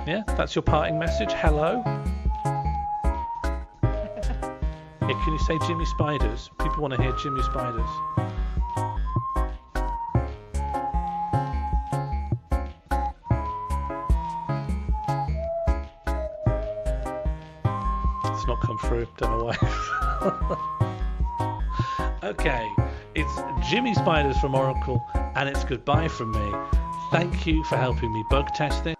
Yeah, that's your parting message. Hello. Yeah, can you say Jimmy Spiders? People want to hear Jimmy Spiders. It's not come through. Don't know why. Okay, it's Jimmy Spiders from Oracle, and it's goodbye from me. Thank you for helping me bug test this.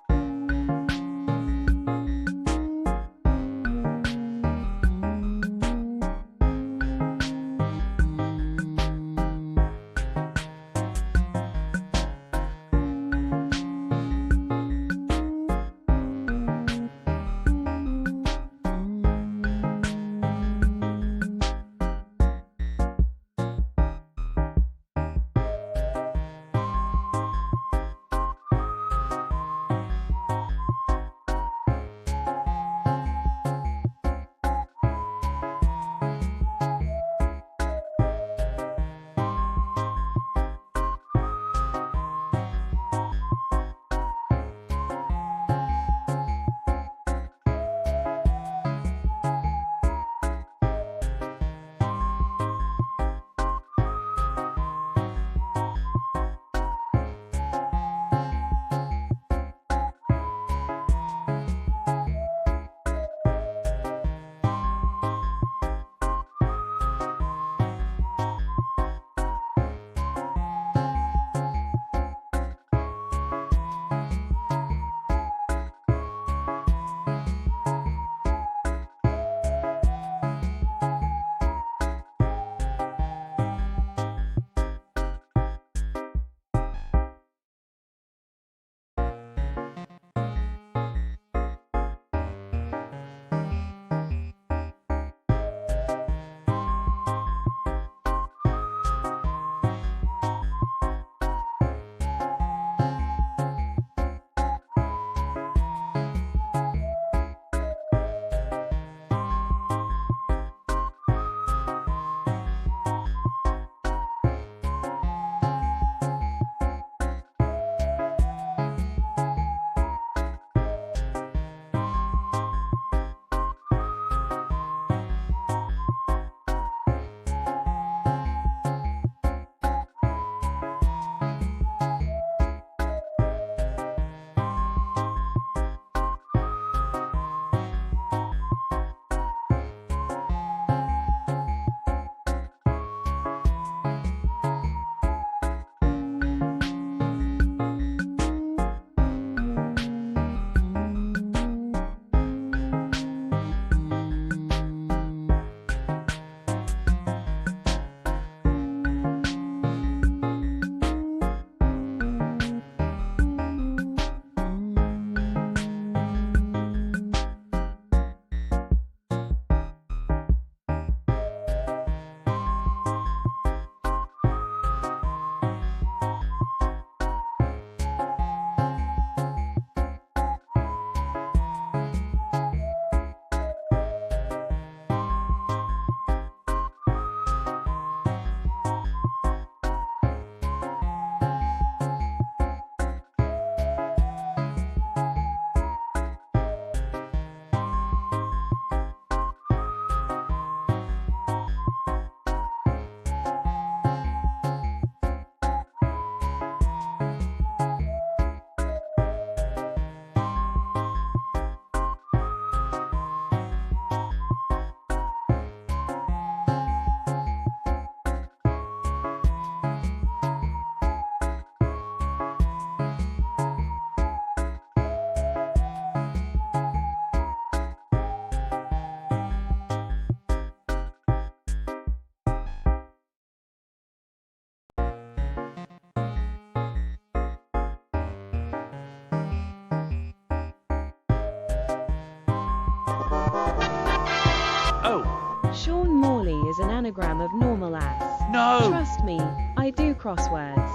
Oh, Sean Morley is an anagram of normal ass. no! Trust me, I do crosswords.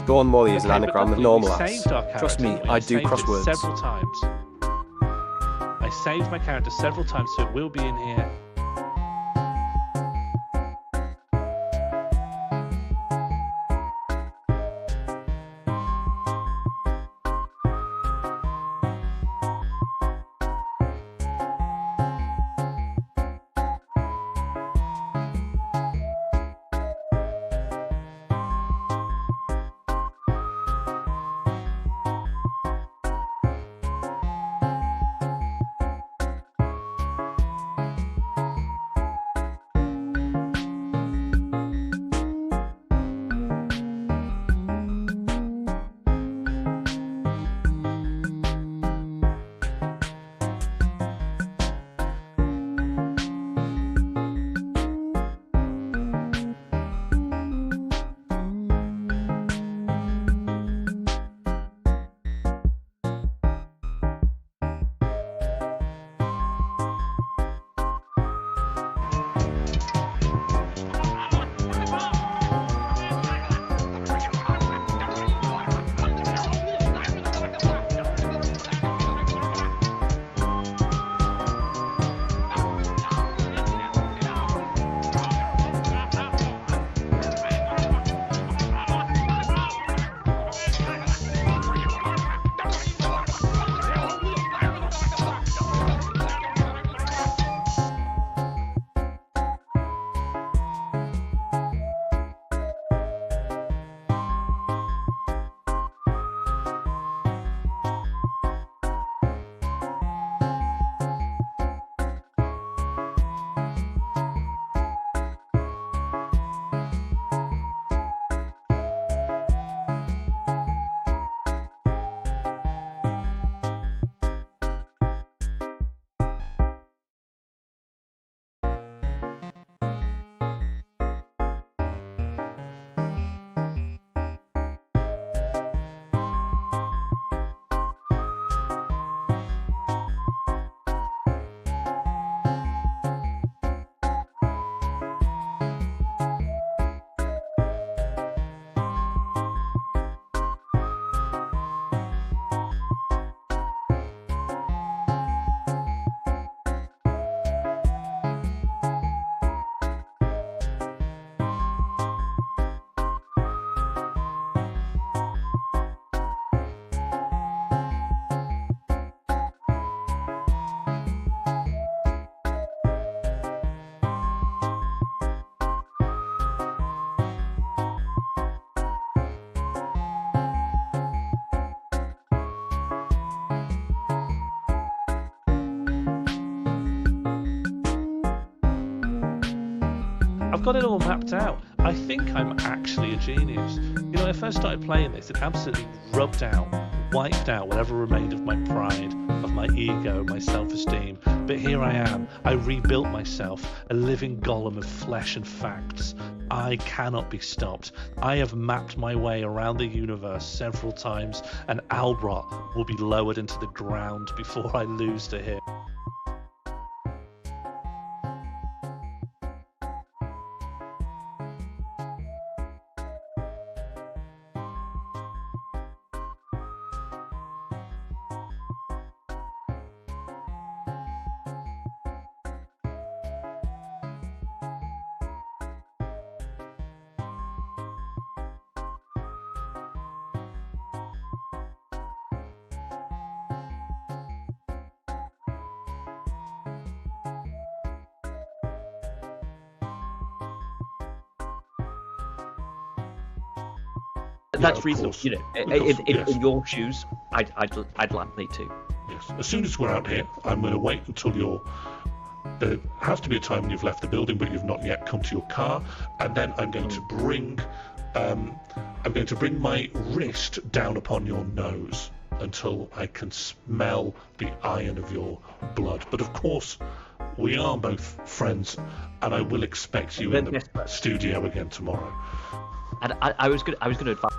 Sean Morley is an Okay, but anagram of luckily normal we ass. saved our Trust character, me, and I we do saved it crosswords. several times. I saved my character several times, so it will be in here. I've got it all mapped out. I think I'm actually a genius. When I first started playing this, it absolutely rubbed out, wiped out whatever remained of my pride, of my ego, my self-esteem. But here I am. I rebuilt myself, a living golem of flesh and facts. I cannot be stopped. I have mapped my way around the universe several times, and Albrot will be lowered into the ground before I lose to him. That's of reasonable. course. In your shoes, I'd likely to. Yes. As soon as we're out here, I'm going to wait until you're. There has to be a time when you've left the building, but you've not yet come to your car, and then I'm going to bring. I'm going to bring my wrist down upon your nose until I can smell the iron of your blood. But of course, we are both friends, and I will expect you in the studio again tomorrow. And I was going to advise.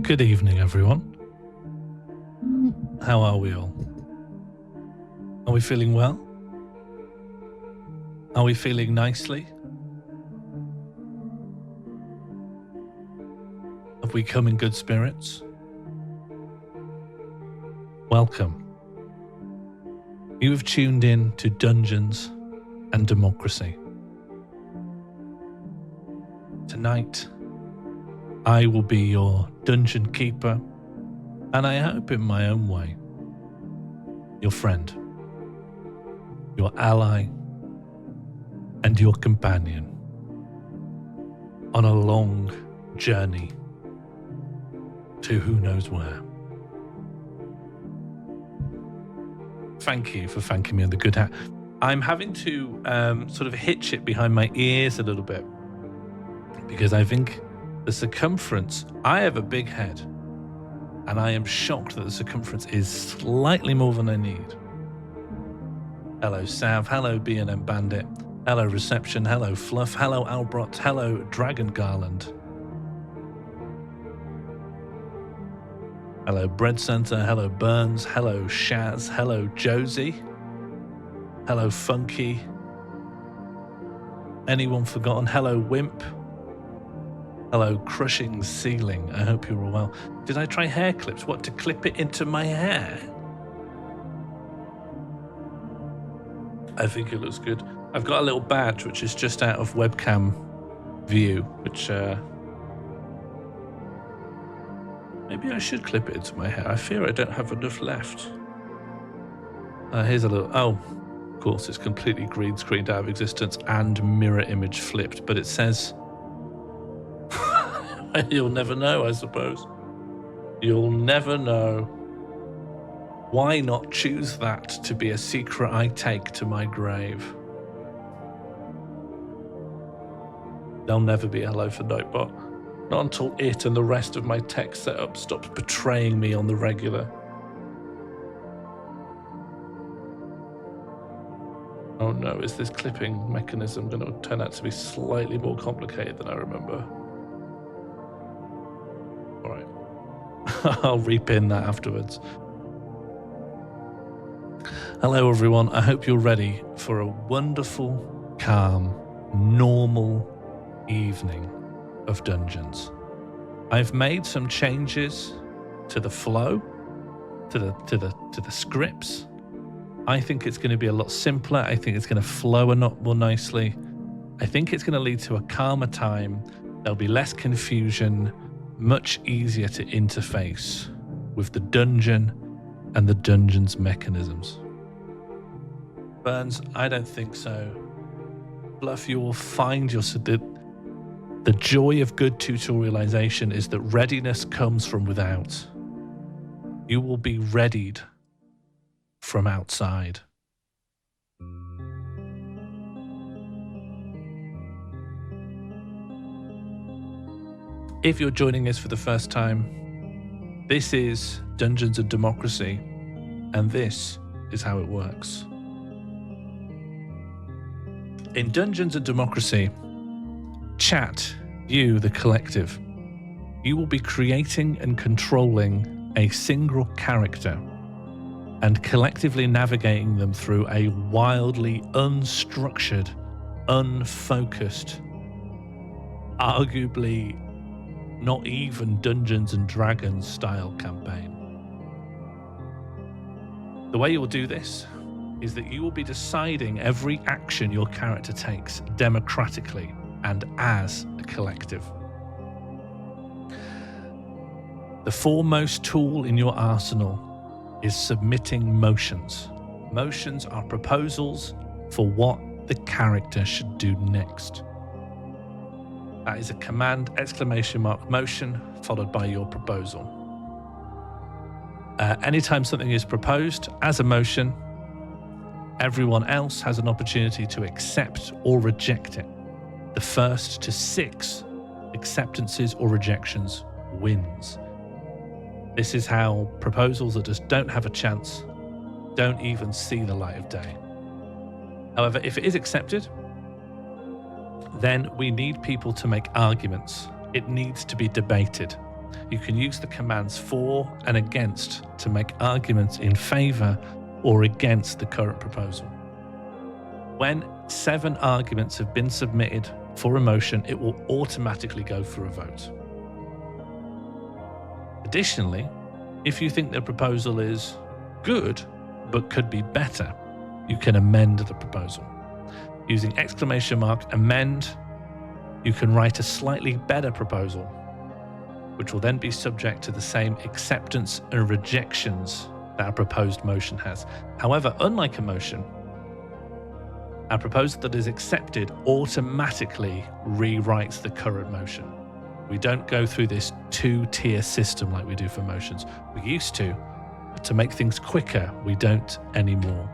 Good evening, everyone. How are we all? Are we feeling well? Are we feeling nicely? Have we come in good spirits? Welcome. You have tuned in to Dungeons and Democracy. Tonight, I will be your dungeon keeper, and I hope in my own way, your friend, your ally, and your companion on a long journey to who knows where. Thank you for thanking me on the good hat. I'm having to sort of hitch it behind my ears a little bit because I think the circumference, I have a big head and I am shocked that the circumference is slightly more than I need. Hello Sav, hello B&M Bandit, hello Reception, hello Fluff, hello Albrot, hello Dragon Garland. Hello Bread Center, hello Burns, hello Shaz, hello Josie, hello Funky. Anyone forgotten? Hello Wimp. Hello Crushing Ceiling, I hope you're all well. Did I try hair clips? What, to clip it into my hair? I think it looks good. I've got a little badge which is just out of webcam view, which maybe I should clip it into my hair. I fear I don't have enough left. Here's a little, oh, of course it's completely green screened out of existence and mirror image flipped, but it says, you'll never know, I suppose. You'll never know. Why not choose that to be a secret I take to my grave? There'll never be a hello for Nightbot. Not until it and the rest of my tech setup stops betraying me on the regular. Oh no, is this clipping mechanism going to turn out to be slightly more complicated than I remember? Alright. I'll repin that afterwards. Hello everyone, I hope you're ready for a wonderful, calm, normal evening of Dungeons. I've made some changes to the flow, to the scripts. I think it's going to be a lot simpler. I think it's going to flow a lot more nicely. I think it's going to lead to a calmer time. There'll be less confusion, much easier to interface with the dungeon and the dungeon's mechanisms. Burns, I don't think so. Bluff, you will find the joy of good tutorialization is that readiness comes from without. You will be readied from outside. If you're joining us for the first time, this is Dungeons and Democracy, and this is how it works. In Dungeons and Democracy, chat, you, the collective, you will be creating and controlling a single character and collectively navigating them through a wildly unstructured, unfocused, arguably not even Dungeons and Dragons style campaign. The way you'll do this is that you will be deciding every action your character takes democratically and as a collective. The foremost tool in your arsenal is submitting motions. Motions are proposals for what the character should do next. That is a command, ! motion, followed by your proposal. Anytime something is proposed as a motion, everyone else has an opportunity to accept or reject it. The first to 6 acceptances or rejections wins. This is how proposals that just don't have a chance don't even see the light of day. However, if it is accepted, then we need people to make arguments. It needs to be debated. You can use the commands for and against to make arguments in favour or against the current proposal. When 7 arguments have been submitted for a motion, it will automatically go for a vote. Additionally, if you think the proposal is good but could be better, you can amend the proposal. Using !amend, you can write a slightly better proposal, which will then be subject to the same acceptance and rejections that a proposed motion has. However, unlike a motion, a proposal that is accepted automatically rewrites the current motion. We don't go through this 2-tier system like we do for motions. We used to, but to make things quicker, we don't anymore.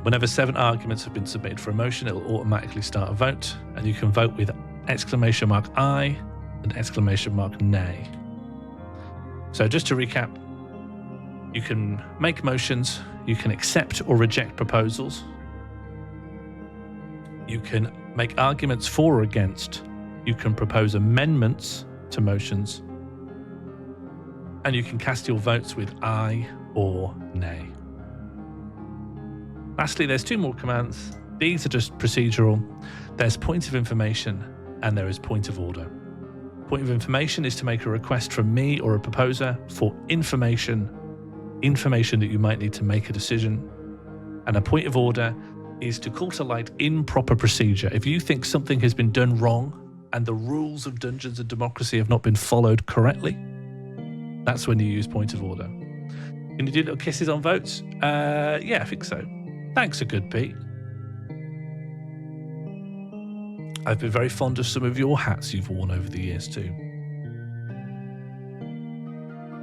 Whenever 7 arguments have been submitted for a motion, it will automatically start a vote, and you can vote with !I and !nay. So just to recap, you can make motions, you can accept or reject proposals, you can make arguments for or against, you can propose amendments to motions, and you can cast your votes with aye or nay. Lastly, there's 2 more commands. These are just procedural. There's point of information and there is point of order. Point of information is to make a request from me or a proposer for information that you might need to make a decision. And a point of order is to call to light improper procedure. If you think something has been done wrong and the rules of Dungeons and Democracy have not been followed correctly, that's when you use point of order. Can you do little kisses on votes? Yeah, I think so. Thanks, a good Pete. I've been very fond of some of your hats you've worn over the years too.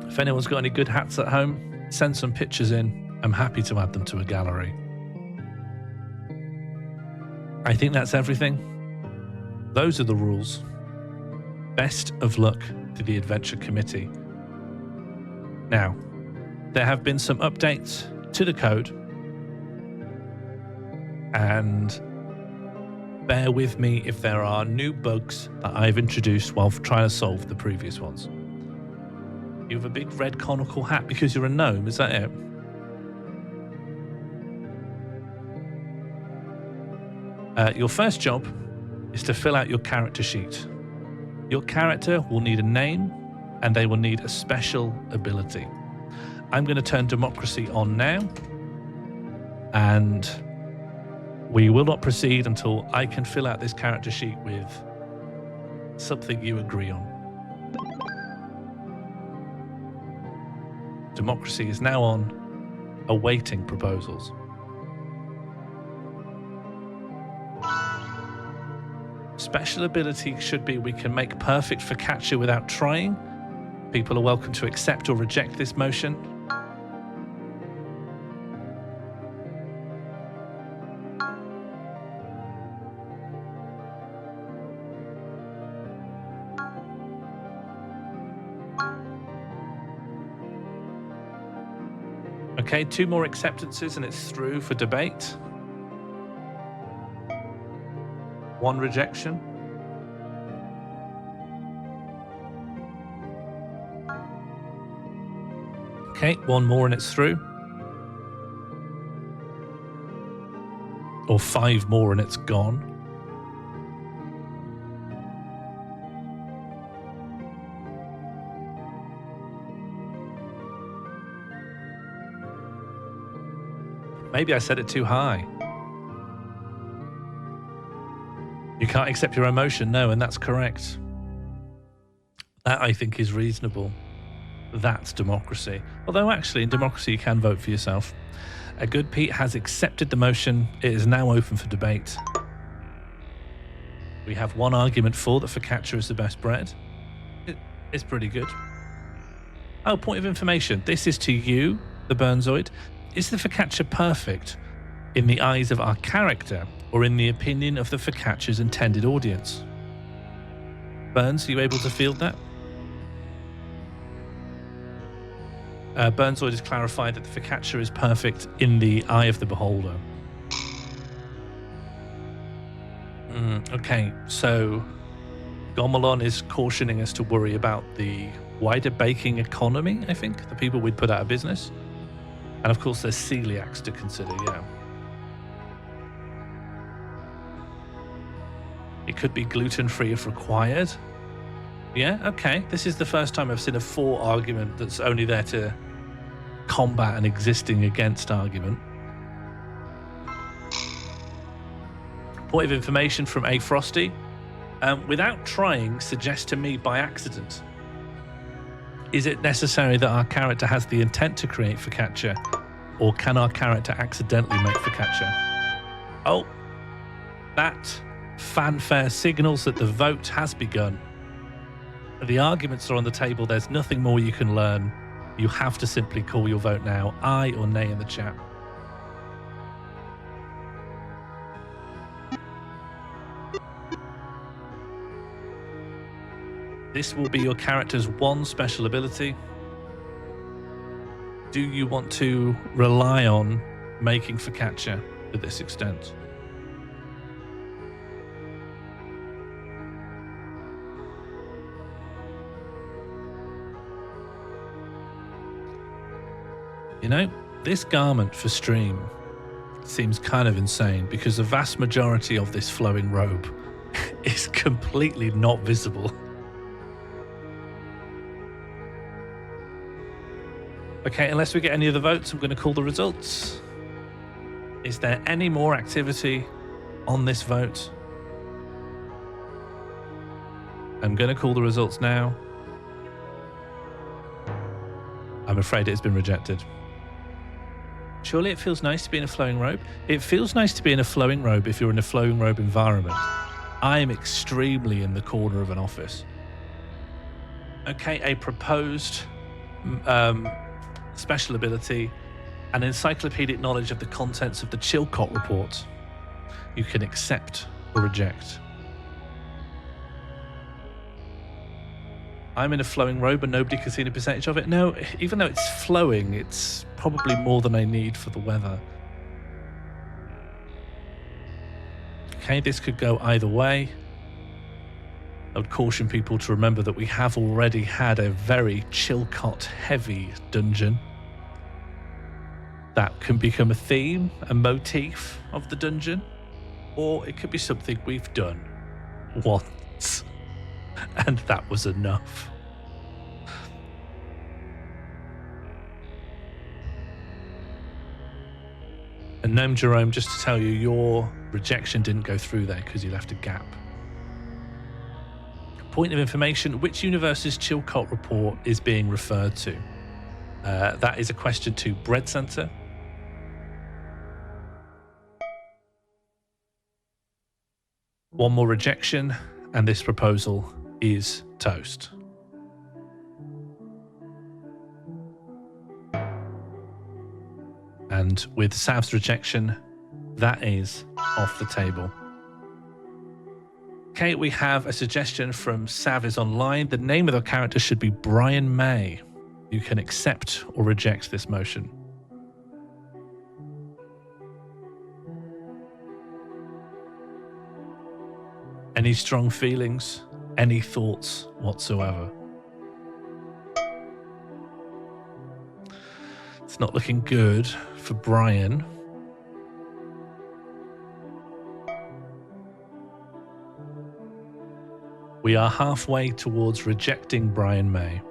If anyone's got any good hats at home, send some pictures in. I'm happy to add them to a gallery. I think that's everything. Those are the rules. Best of luck to the Adventure Committee. Now, there have been some updates to the code, and bear with me if there are new bugs that I've introduced while trying to solve the previous ones. You have a big red conical hat because you're a gnome, is that it? Your first job is to fill out your character sheet. Your character will need a name and they will need a special ability. I'm going to turn democracy on now, and we will not proceed until I can fill out this character sheet with something you agree on. Democracy is now on, awaiting proposals. Special ability should be we can make perfect focaccia without trying. People are welcome to accept or reject this motion. Okay, 2 more acceptances and it's through for debate. 1 rejection. Okay, 1 more and it's through. Or 5 more and it's gone. Maybe I set it too high. You can't accept your emotion, no, and that's correct. That, I think, is reasonable. That's democracy. Although, actually, in democracy, you can vote for yourself. A good Pete has accepted the motion. It is now open for debate. We have 1 argument for that focaccia is the best bread. It's pretty good. Oh, point of information. This is to you, the Burnzoid. Is the focaccia perfect in the eyes of our character or in the opinion of the focaccia's intended audience? Burns, are you able to field that? Burnzoid has clarified that the focaccia is perfect in the eye of the beholder. Okay, so Gomelon is cautioning us to worry about the wider baking economy, I think, the people we'd put out of business. And of course, there's celiacs to consider, yeah. It could be gluten-free if required. Yeah, okay. This is the first time I've seen a for argument that's only there to combat an existing against argument. Point of information from A Frosty. Without trying, suggest to me by accident. Is it necessary that our character has the intent to create focaccia, or can our character accidentally make focaccia? Oh, that fanfare signals that the vote has begun. The arguments are on the table. There's nothing more you can learn. You have to simply call your vote now, aye or nay in the chat. This will be your character's one special ability. Do you want to rely on making focaccia to this extent? You know, this garment for stream seems kind of insane because the vast majority of this flowing robe is completely not visible. Okay, unless we get any other votes, I'm going to call the results. Is there any more activity on this vote? I'm going to call the results now. I'm afraid it has been rejected. Surely it feels nice to be in a flowing robe. It feels nice to be in a flowing robe if you're in a flowing robe environment. I am extremely in the corner of an office. Okay, a proposed special ability, an encyclopedic knowledge of the contents of the Chilcot report. You can accept or reject. I'm in a flowing robe and nobody can see any percentage of it. No, even though it's flowing, it's probably more than I need for the weather. Okay, this could go either way. I would caution people to remember that we have already had a very Chilcot heavy dungeon. That can become a theme, a motif of the dungeon, or it could be something we've done once. And that was enough. And Gnome Jerome, just to tell you, your rejection didn't go through there because you left a gap. Point of information, which universe's Chilcot report is being referred to? That is a question to Bread Center. One more rejection, and this proposal is toast. And with Sav's rejection, that is off the table. Okay, we have a suggestion from Sav is online. The name of the character should be Brian May. You can accept or reject this motion. Any strong feelings? Any thoughts whatsoever? It's not looking good for Brian. We are halfway towards rejecting Brian May.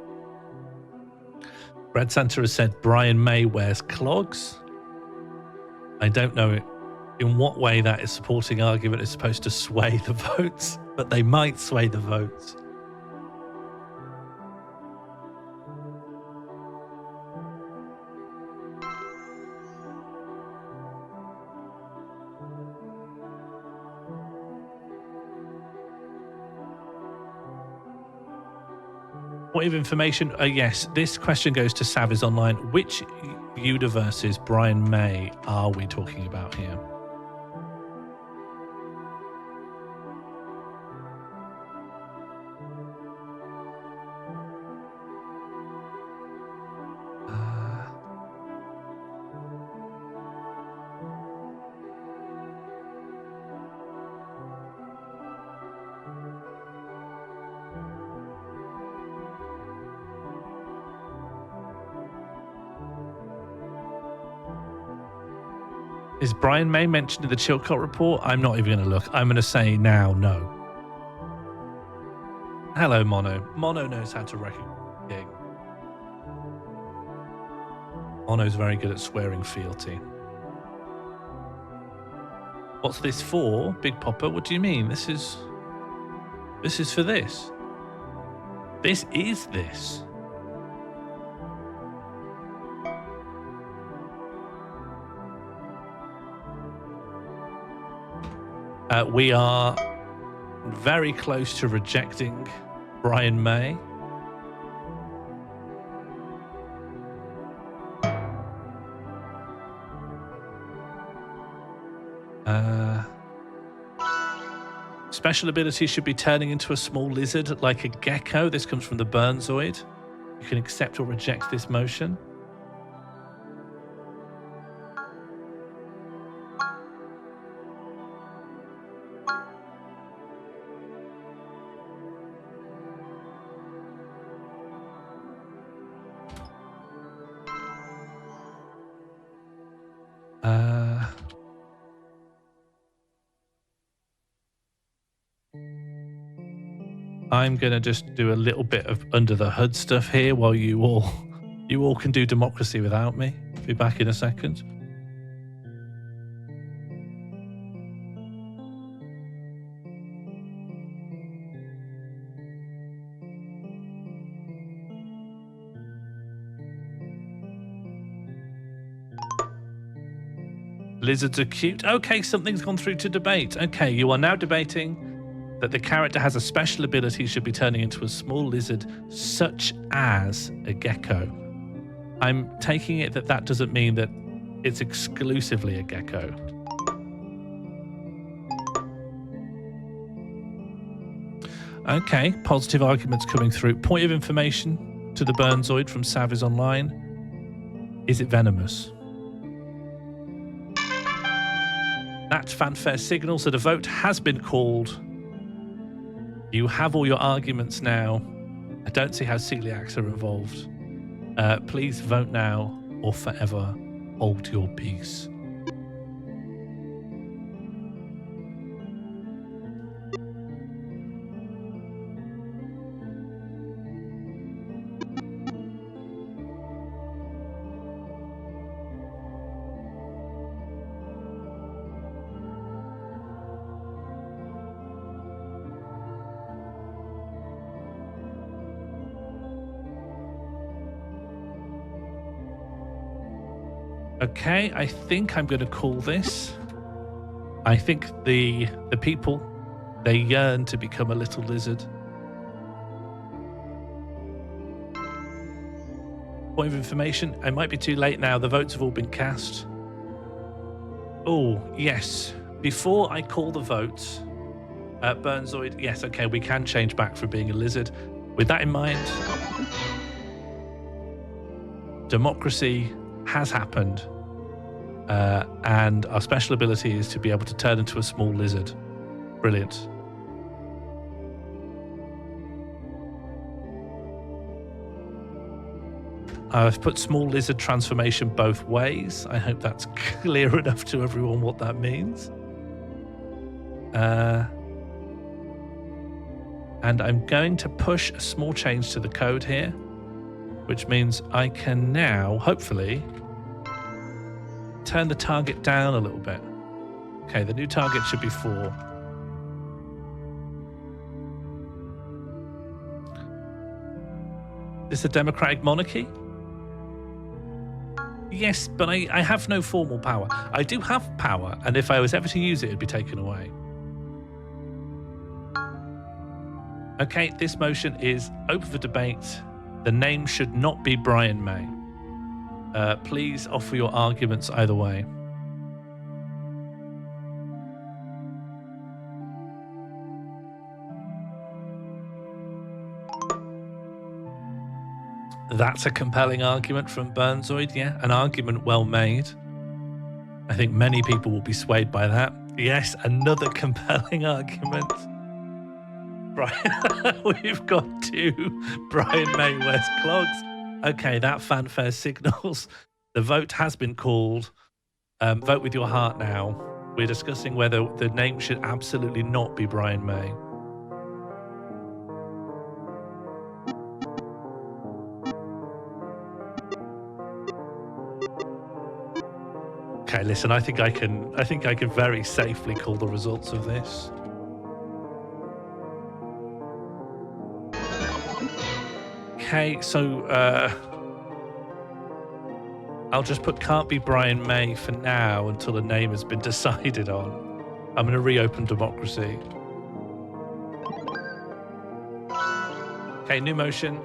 Bread Santa has said Brian May wears clogs. I don't know in what way that is supporting argument is supposed to sway the votes, but they might sway the votes. Point of information, yes, this question goes to Saviz Online. Which universes Brian May are we talking about here? Is Brian May mentioned in the Chilcott report? I'm not even going to look. I'm going to say now, no. Hello, Mono. Mono knows how to recognize. Mono's very good at swearing fealty. What's this for, Big Popper? What do you mean? This is for this. This is this. We are very close to rejecting Brian May. Special ability should be turning into a small lizard like a gecko. This comes from the Burnzoid. You can accept or reject this motion. I'm going to just do a little bit of under the hood stuff here while you all can do democracy without me. Be back in a second. Lizards are cute. Okay, something's gone through to debate. Okay, you are now debating that the character has a special ability, should be turning into a small lizard, such as a gecko. I'm taking it that that doesn't mean that it's exclusively a gecko. Okay, positive arguments coming through. Point of information to the Burnzoid from Saviz Online. Is it venomous? That fanfare signals that a vote has been called. You have all your arguments now. I don't see how celiacs are involved. Please vote now or forever hold your peace. Okay, I think I'm going to call this. I think the people, they yearn to become a little lizard. Point of information, it might be too late now. The votes have all been cast. Oh, yes. Before I call the votes, Burnzoid, yes, okay, we can change back from being a lizard. With that in mind, democracy has happened, and our special ability is to be able to turn into a small lizard. Brilliant. I've put small lizard transformation both ways. I hope that's clear enough to everyone what that means. And I'm going to push a small change to the code here, which means I can now, hopefully, turn the target down a little bit. Okay, the new target should be 4. Is this a democratic monarchy? Yes, but I have no formal power. I do have power, and if I was ever to use it, it'd be taken away. Okay, this motion is open for debate. The name should not be Brian May. Please offer your arguments either way. That's a compelling argument from Burnzoid, yeah. An argument well made. I think many people will be swayed by that. Yes, another compelling argument. Brian, we've got 2 Brian May wears clogs. Okay, that fanfare signals the vote has been called. Vote with your heart now. We're discussing whether the name should absolutely not be Brian May. Okay, listen, I think I can very safely call the results of this. Okay, so I'll just put can't be Brian May for now until the name has been decided on. I'm going to reopen democracy. Okay, new motion.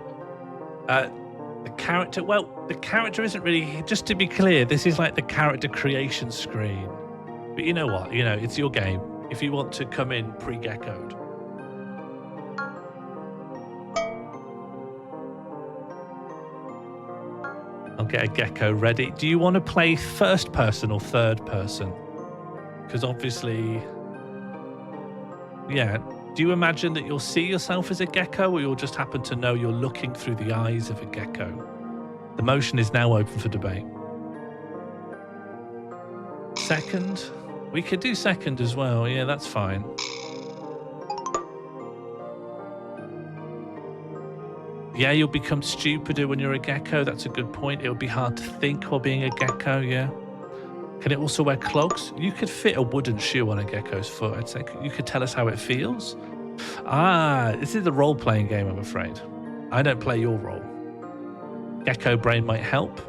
The character, well, the character isn't really, just to be clear, this is like the character creation screen. But you know what? You know, it's your game. If you want to come in pre-geckoed. I'll get a gecko ready. Do you want to play first person or third person? Because obviously, yeah. Do you imagine that you'll see yourself as a gecko, or you'll just happen to know you're looking through the eyes of a gecko? The motion is now open for debate. Second? We could do second as well. Yeah, that's fine. Yeah, you'll become stupider when you're a gecko. That's a good point. It'll be hard to think while being a gecko, yeah. Can it also wear clogs? You could fit a wooden shoe on a gecko's foot. I'd say you could tell us how it feels. Ah, this is a role-playing game, I'm afraid. I don't play your role. Gecko brain might help.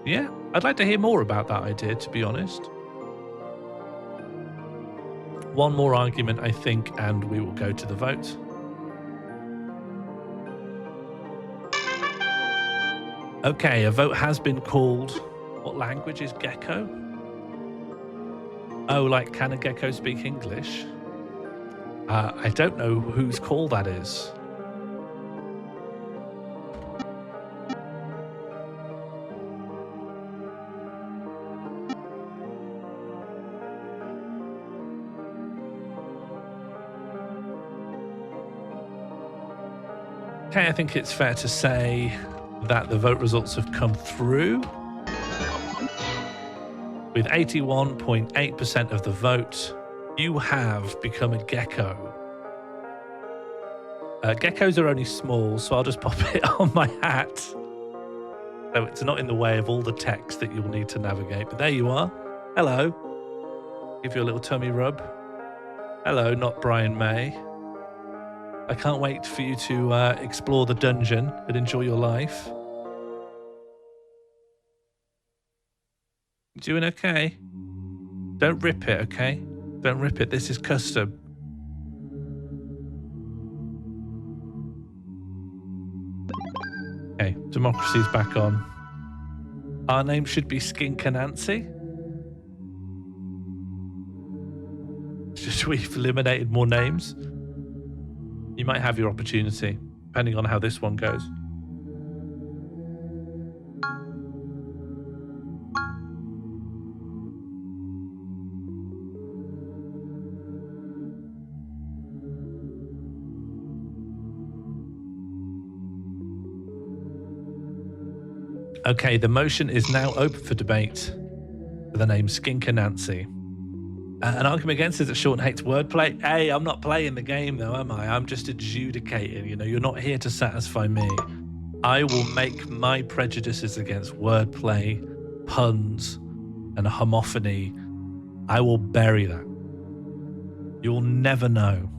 Yeah, I'd like to hear more about that idea, to be honest. One more argument, I think, and we will go to the vote. Okay, a vote has been called. What language is gecko? Oh, like, can a gecko speak English? I don't know whose call that is. Okay, I think it's fair to say that the vote results have come through. With 81.8% of the vote, you have become a gecko. Geckos are only small, so I'll just pop it on my hat. So it's not in the way of all the text that you'll need to navigate. But there you are. Hello. Give you a little tummy rub. Hello, not Brian May. I can't wait for you to explore the dungeon and enjoy your life. Doing okay? Don't rip it, okay? Don't rip it. This is custom. Okay, democracy's back on. Our name should be Skink and Nancy. Just we've eliminated more names. You might have your opportunity, depending on how this one goes. Okay, the motion is now open for debate for the name Skink and Nancy. An argument against is that Sean hates wordplay. Hey, I'm not playing the game though, am I? I'm just adjudicating, you know, you're not here to satisfy me. I will make my prejudices against wordplay, puns, and homophony. I will bury that. You'll never know.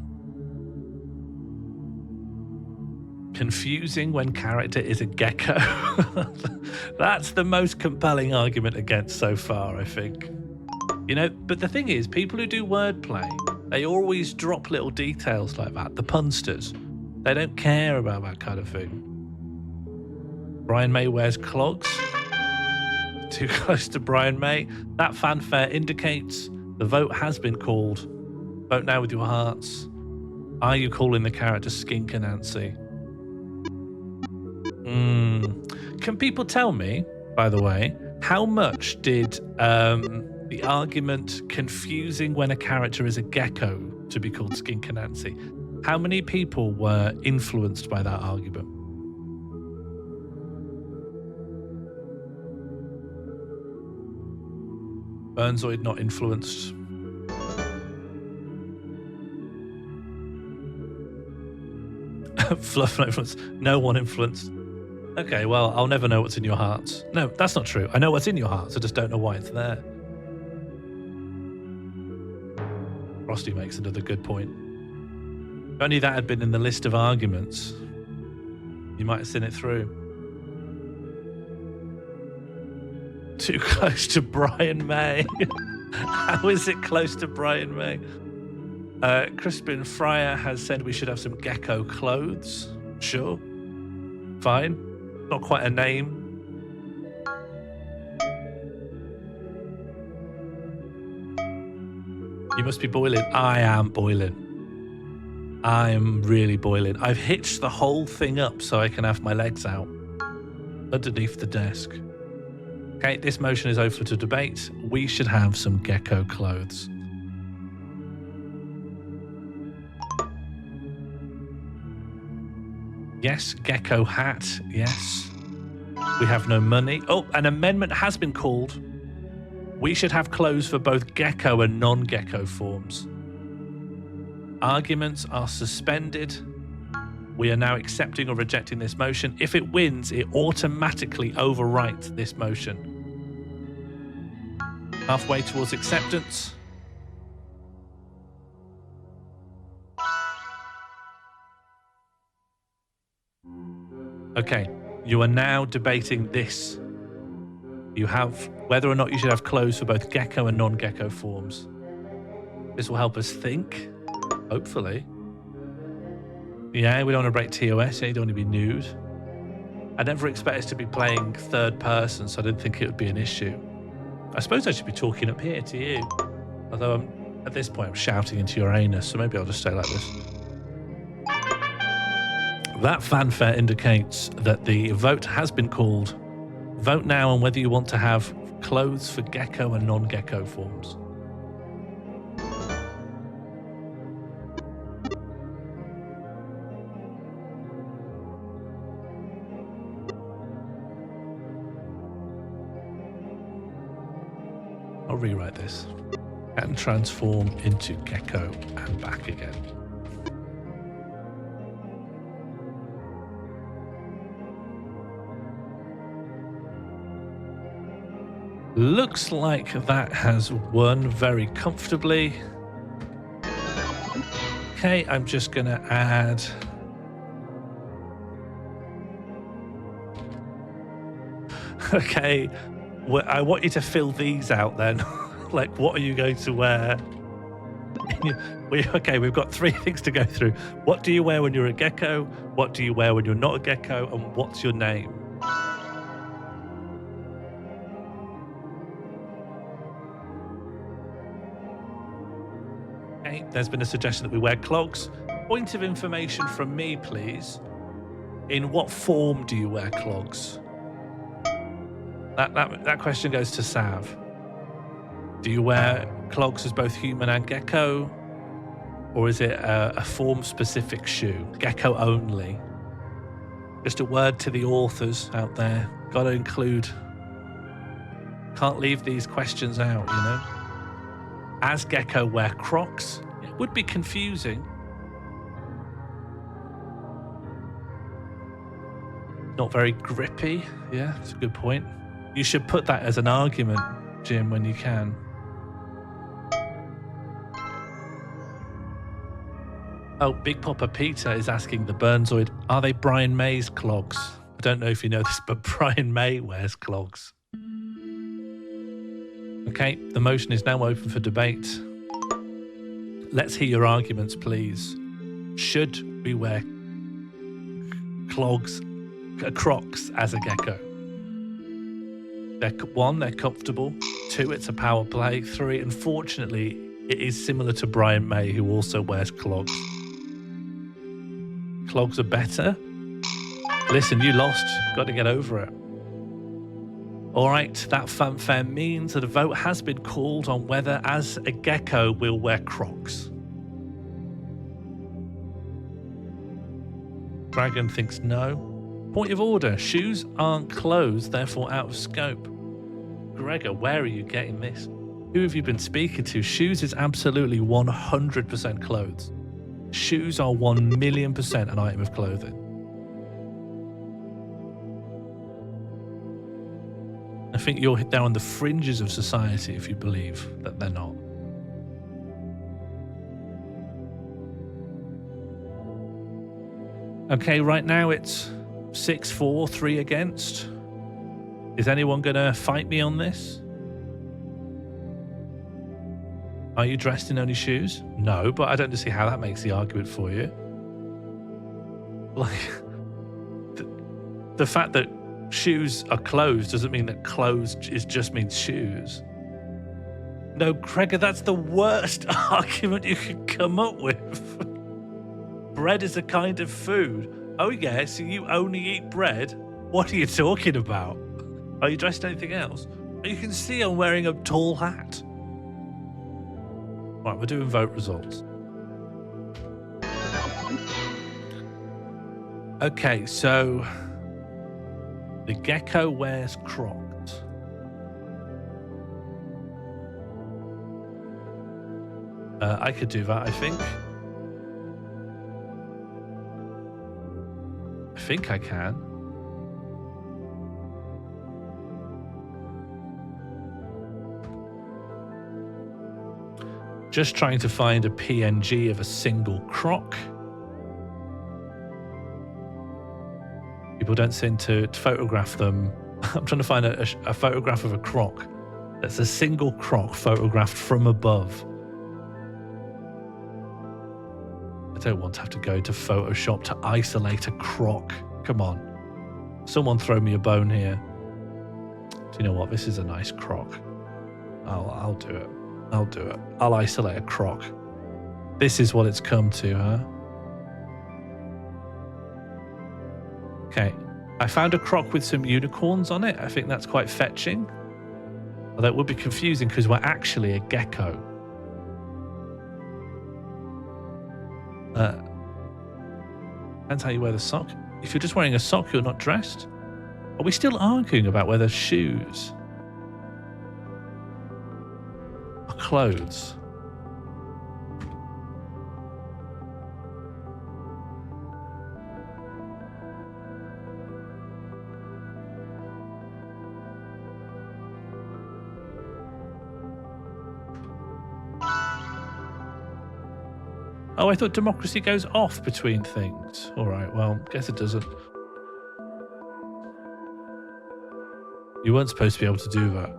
Confusing when character is a gecko. That's the most compelling argument against so far, I think. You know, but the thing is, people who do wordplay, they always drop little details like that. The punsters, they don't care about that kind of thing. Brian May wears clogs. Too close to Brian May. That fanfare indicates the vote has been called. Vote now with your hearts. Are you calling the character Skink and Nancy? Can people tell me, by the way, how much did the argument confusing when a character is a gecko to be called Skink and Nancy, how many people were influenced by that argument? Burnzoid not influenced. Fluff not influenced. No one influenced. Okay, well, I'll never know what's in your hearts. No, that's not true. I know what's in your hearts. I just don't know why it's there. Frosty makes another good point. If only that had been in the list of arguments, you might have seen it through. Too close to Brian May. How is it close to Brian May? Crispin Fryer has said we should have some gecko clothes. Sure. Fine. Not quite a name. You must be boiling. I am boiling. I am really boiling. I've hitched the whole thing up so I can have my legs out underneath the desk. Okay, this motion is open to debate. We should have some gecko clothes. Yes, gecko hat. Yes. We have no money. Oh, an amendment has been called. We should have clothes for both gecko and non-gecko forms. Arguments are suspended. We are now accepting or rejecting this motion. If it wins, it automatically overwrites this motion. Halfway towards acceptance. Okay, you are now debating this. You have whether or not you should have clothes for both gecko and non-gecko forms. This will help us think, hopefully. Yeah, we don't want to break TOS, yeah, you don't want to be nude. I never expect us to be playing third person, so I didn't think it would be an issue. I suppose I should be talking up here to you. Although at this point I'm shouting into your anus, so maybe I'll just stay like this. That fanfare indicates that the vote has been called. Vote now on whether you want to have clothes for gecko and non-gecko forms. I'll rewrite this. And transform into gecko and back again. Looks like that has won very comfortably. Okay, I'm just going to add... Okay, well, I want you to fill these out then. Like, what are you going to wear? Okay, we've got 3 things to go through. What do you wear when you're a gecko? What do you wear when you're not a gecko? And what's your name? Okay, there's been a suggestion that we wear clogs. Point of information from me, please. In what form do you wear clogs? That question goes to Sav. Do you wear clogs as both human and gecko? Or is it a form-specific shoe? Gecko only? Just a word to the authors out there. Got to include... Can't leave these questions out, you know? As gecko wear Crocs? It would be confusing. Not very grippy. Yeah, that's a good point. You should put that as an argument, Jim, when you can. Oh, Big Papa Peter is asking the Burnzoid, are they Brian May's clogs? I don't know if you know this, but Brian May wears clogs. Okay, the motion is now open for debate. Let's hear your arguments, please. Should we wear Crocs as a gecko? One, they're comfortable. 2, it's a power play. 3, unfortunately, it is similar to Brian May, who also wears clogs. Clogs are better. Listen, you lost. Got to get over it. All right, that fanfare means that a vote has been called on whether, as a gecko, we'll wear Crocs. Dragon thinks no. Point of order. Shoes aren't clothes, therefore out of scope. Gregor, where are you getting this? Who have you been speaking to? Shoes is absolutely 100% clothes. Shoes are 1,000,000% an item of clothing. I think you're down on the fringes of society if you believe that they're not. Okay, right now it's 6-4, 3 against. Is anyone going to fight me on this? Are you dressed in only shoes? No, but I don't see how that makes the argument for you. Like, the fact that shoes are clothes doesn't mean that clothes just means shoes. No, Gregor, that's the worst argument you could come up with. Bread is a kind of food. Oh yeah, so you only eat bread? What are you talking about? Are you dressed in anything else? You can see I'm wearing a tall hat. Right, we're doing vote results. Okay, so the gecko wears Crocs. I could do that, I think. I think I can. Just trying to find a PNG of a single croc. People don't seem to photograph them. I'm trying to find a photograph of a croc that's a single croc photographed from above. I don't want to have to go to Photoshop to isolate a croc. Come on. Someone throw me a bone here. Do you know what? This is a nice croc. I'll do it. I'll do it. I'll isolate a croc. This is what it's come to, huh? Okay. I found a croc with some unicorns on it. I think that's quite fetching. Although it would be confusing because we're actually a gecko. Depends how you wear the sock. If you're just wearing a sock, you're not dressed. Are we still arguing about whether shoes are clothes? Oh, I thought democracy goes off between things. All right, well, guess it doesn't. You weren't supposed to be able to do that.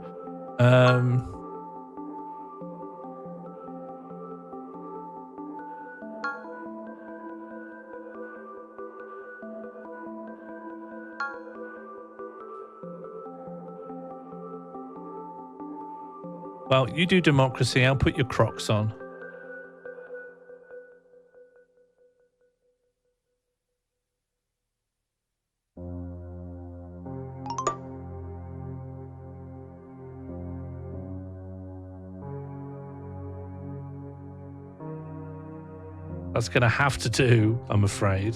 Well, you do democracy. I'll put your Crocs on. That's going to have to do, I'm afraid.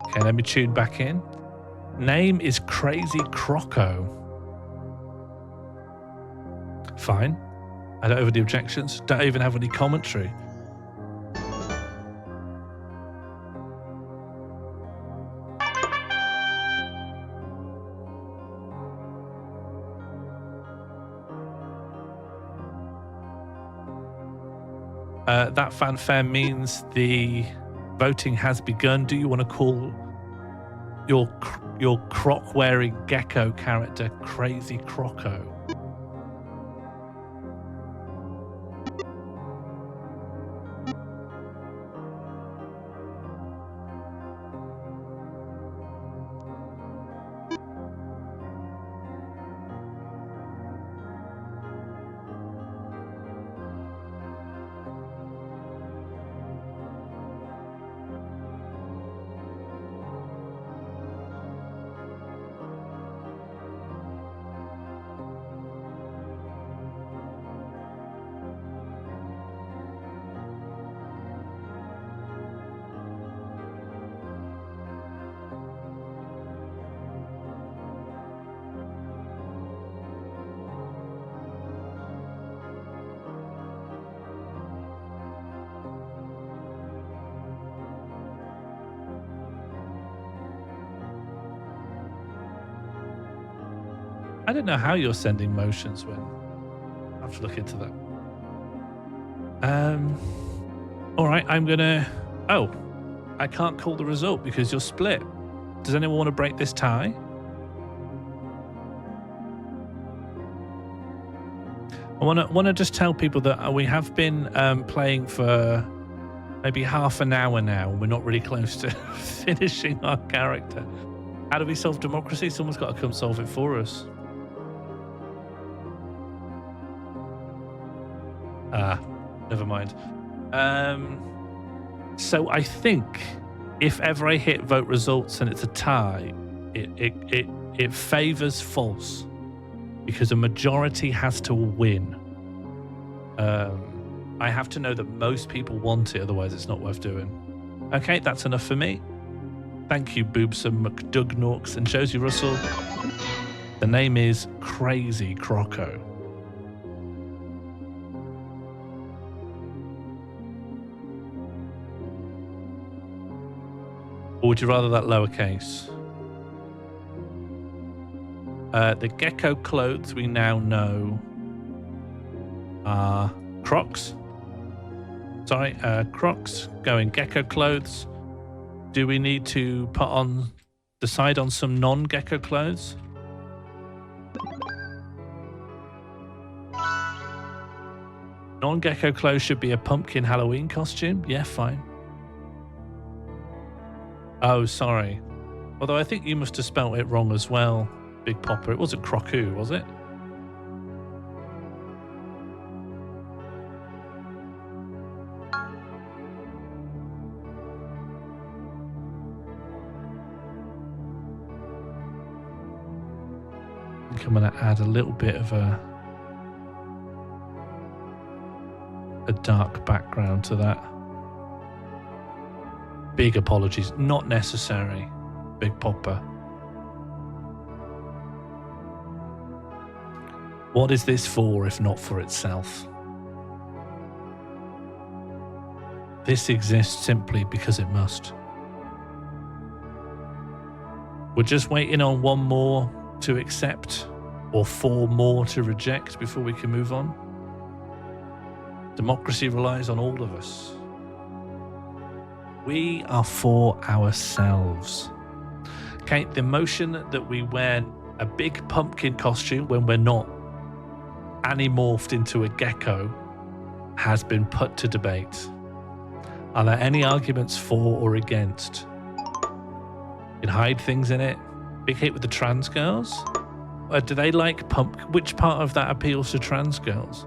Okay, let me tune back in. Name is Crazy Croco. Fine. I don't have any objections. Don't even have any commentary. That fanfare means the voting has begun. Do you want to call your croc-wearing gecko character Crazy Croco? I don't know how you're sending motions when. I'll have to look into that. All right, I'm gonna. Oh, I can't call the result because you're split. Does anyone want to break this tie? I want to just tell people that we have been playing for maybe half an hour now. We're not really close to finishing our character. How do we solve democracy? Someone's got to come solve it for us. Never mind. So I think if ever I hit vote results and it's a tie, it favors false because a majority has to win. I have to know that most people want it, otherwise it's not worth doing. Okay, that's enough for me. Thank you, Boobson McDugnorks and Josie Russell. The name is Crazy Croco. Or would you rather that lowercase? The gecko clothes we now know are Crocs. Sorry, Crocs going gecko clothes. Do we need to decide on some non-gecko clothes? Non-gecko clothes should be a pumpkin Halloween costume. Yeah, fine. Oh, sorry. Although I think you must have spelt it wrong as well, Big Popper. It wasn't Crocu, was it? I think I'm going to add a little bit of a dark background to that. Big apologies, not necessary, Big Popper. What is this for if not for itself? This exists simply because it must. We're just waiting on one more to accept or 4 more to reject before we can move on. Democracy relies on all of us. We are for ourselves. Okay, the motion that we wear a big pumpkin costume when we're not animorphed into a gecko has been put to debate. Are there any arguments for or against? You can hide things in it. Big hit with the trans girls. Do they like which part of that appeals to trans girls?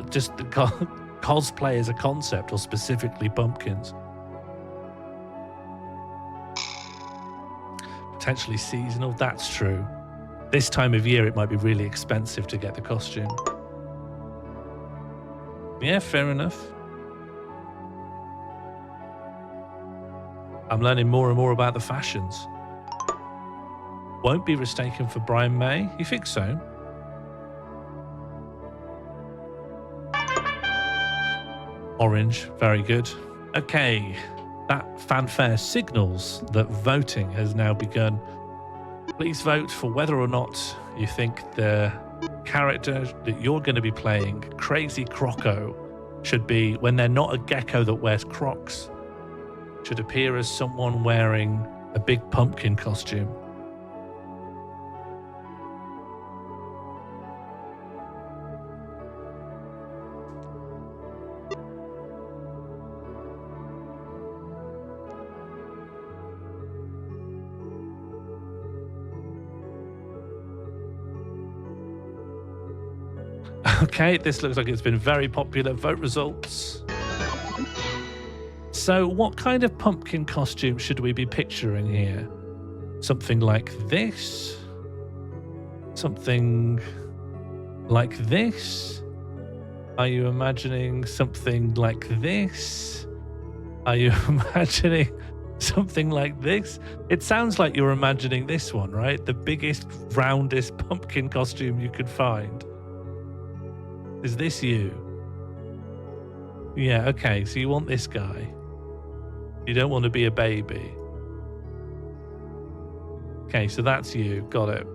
Just the cosplay as a concept or specifically pumpkins? Potentially seasonal, that's true. This time of year it might be really expensive to get the costume. Yeah, fair enough. I'm learning more and more about the fashions. Won't be mistaken for Brian May. You think so? Orange, very good. Okay. That fanfare signals that voting has now begun. Please vote for whether or not you think the character that you're going to be playing, Crazy Croco, should be, when they're not a gecko that wears Crocs, should appear as someone wearing a big pumpkin costume. Okay, this looks like it's been very popular. Vote results. So what kind of pumpkin costume should we be picturing here? Something like this? Something like this? Are you imagining something like this? Are you imagining something like this? It sounds like you're imagining this one, right? The biggest, roundest pumpkin costume you could find. Is this you? Yeah, okay, so you want this guy. You don't want to be a baby. Okay, so that's you. Got it.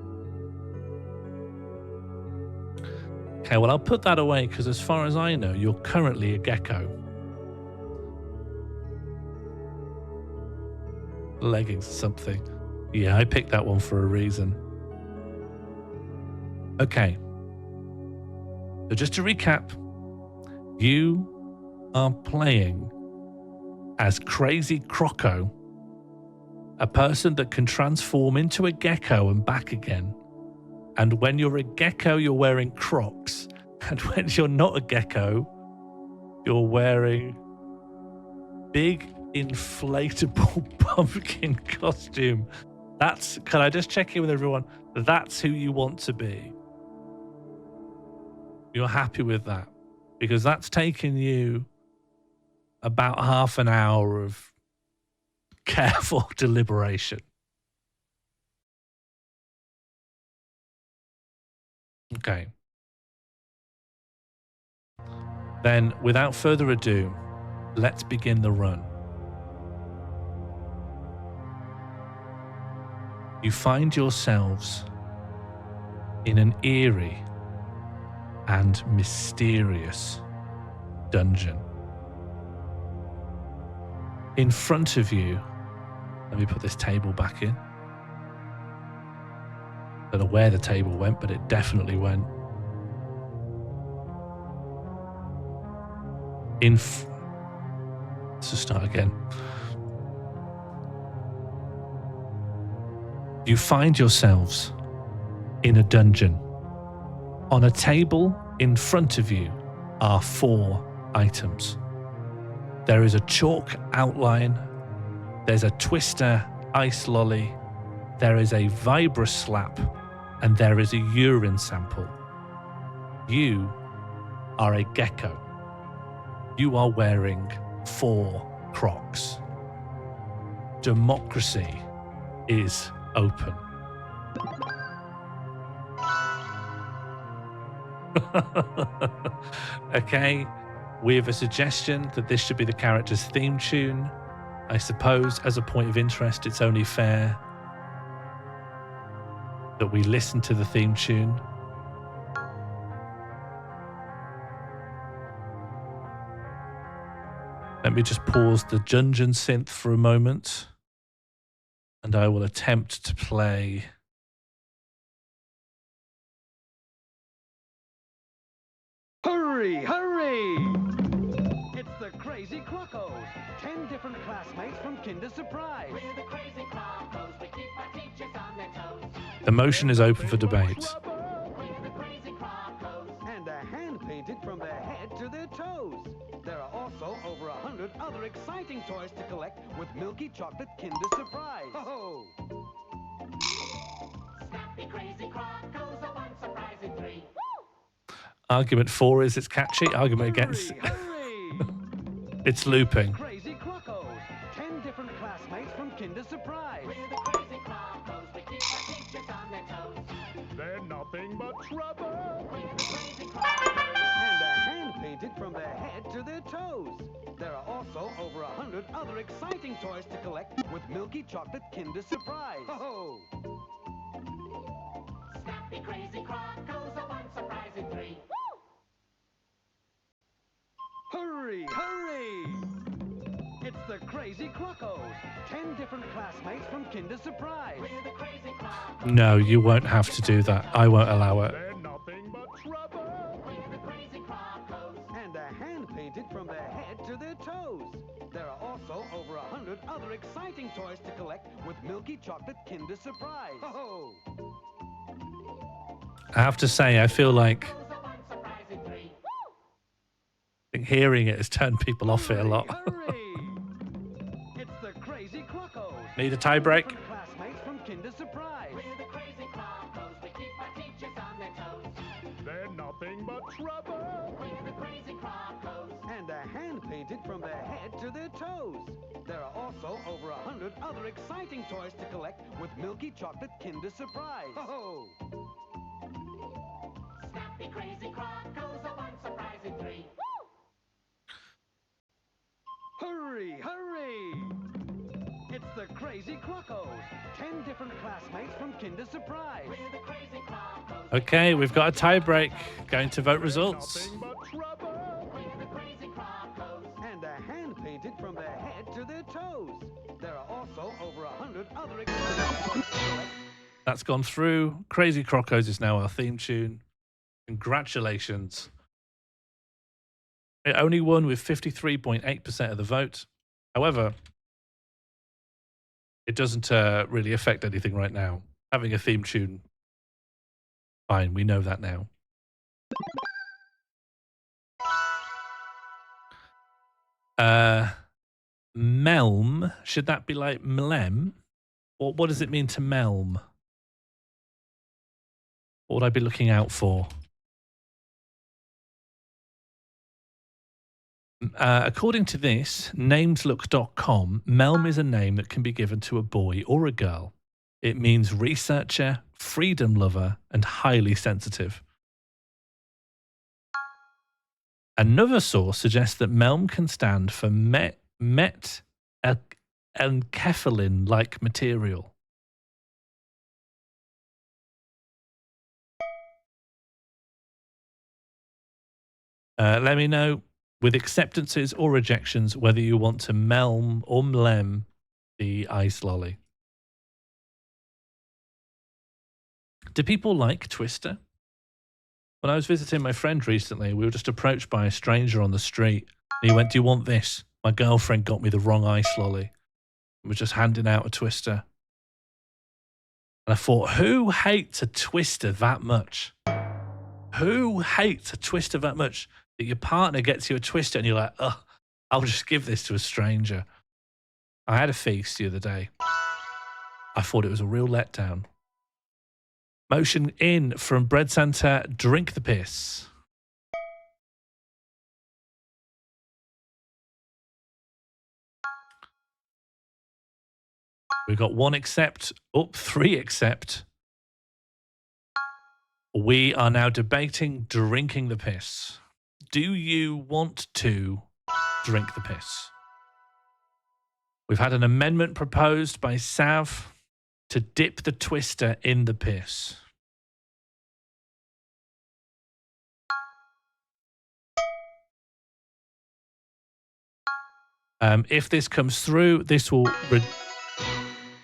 Okay, well, I'll put that away because as far as I know, you're currently a gecko. Leggings or something. Yeah, I picked that one for a reason. Okay. So just to recap, you are playing as Crazy Croco, a person that can transform into a gecko and back again. And when you're a gecko, you're wearing Crocs. And when you're not a gecko, you're wearing big inflatable pumpkin costume. Can I just check in with everyone? That's who you want to be. You're happy with that? Because that's taken you about half an hour of careful deliberation. Okay. Then, without further ado, let's begin the run. You find yourselves in an eerie and mysterious dungeon. In front of you, let me put this table back in. Don't know where the table went, but it definitely went. Let's just start again. You find yourselves in a dungeon. On a table in front of you are 4 items. There is a chalk outline, there's a Twister ice lolly, there is a Vibra slap, and there is a urine sample. You are a gecko. You are wearing 4 Crocs. Democracy is open. Okay, we have a suggestion that this should be the character's theme tune. I suppose, as a point of interest, it's only fair that we listen to the theme tune. Let me just pause the dungeon synth for a moment, and I will attempt to play. Hurry, hurry! It's the Crazy Crocos. 10 different classmates from Kinder Surprise. We're the Crazy Crocos. We keep our teachers on their toes. The motion is open for debate. We're the Crazy Crocos. And a hand painted from their head to their toes. There are also over 100 other exciting toys to collect with Milky Chocolate Kinder Surprise. Ho ho! Snappy Crazy Crocos are one surprise in 3. Argument 4 is it's catchy. Argument against Hurry! it's looping. Crazy Crocos. 10 different classmates from Kinder Surprise. We're the Crazy Crocos. We keep our teachers on their toes. They're nothing but trouble. We're the Crazy Crocos. And a hand painted from their head to their toes. There are also over 100 other exciting toys to collect with Milky Chocolate Kinder Surprise. Ho ho! Snappy Crazy Crocos are one surprise in 3. Hurry, hurry! It's the Crazy Crocos. 10 different classmates from Kinder Surprise. We're the Crazy Crocos. No, you won't have to do that. I won't allow it. They're nothing but trouble. We're the Crazy Crocos. And a hand painted from their head to their toes. There are also over 100 other exciting toys to collect with Milky Chocolate Kinder Surprise. Ho ho! I have to say, I feel like Crocos are one surprise in 3. I think hearing it has turned people off it a lot. Hurry! It's the Crazy Crocos. Need a tie break? Different classmates from Kinder Surprise. We're the Crazy Crocos. We keep our teachers on their toes. They're nothing but trouble. We're the Crazy Crocos. And a hand painted from their head to their toes. There are also over 100 other exciting toys to collect with Milky Chocolate Kinder Surprise. Ho ho! Snappy Crazy Crocos are one surprise in 3. Hurry, hurry! It's the Crazy Crocos. 10 different classmates from Kinder Surprise. We're the Crazy Crocos. Okay, we've got a tie break. Going to vote results. And a hand painted from their head to their toes. There are also over 100 other exciting toys to collect. That's gone through. Crazy Crocos is now our theme tune. Congratulations. It only won with 53.8% of the vote. However, it doesn't really affect anything right now. Having a theme tune, fine, we know that now. Melm, should that be like Mlem? Or what does it mean to Melm? What would I be looking out for? According to this, nameslook.com, Melm is a name that can be given to a boy or a girl. It means researcher, freedom lover, and highly sensitive. Another source suggests that Melm can stand for enkephalin-like material. Let me know with acceptances or rejections whether you want to Melm or Mlem the ice lolly. Do people like Twister? When I was visiting my friend recently, we were just approached by a stranger on the street. And he went, "Do you want this? My girlfriend got me the wrong ice lolly." And was just handing out a Twister. And I thought, who hates a Twister that much? Who hates a Twister that much? That your partner gets you a Twister and you're like, "Oh, I'll just give this to a stranger." I had a feast the other day. I thought it was a real letdown. Motion in from Bread Santa, drink the piss. We've got one accept, three accept. We are now debating drinking the piss. Do you want to drink the piss? We've had an amendment proposed by Sav to dip the Twister in the piss. If this comes through, this will...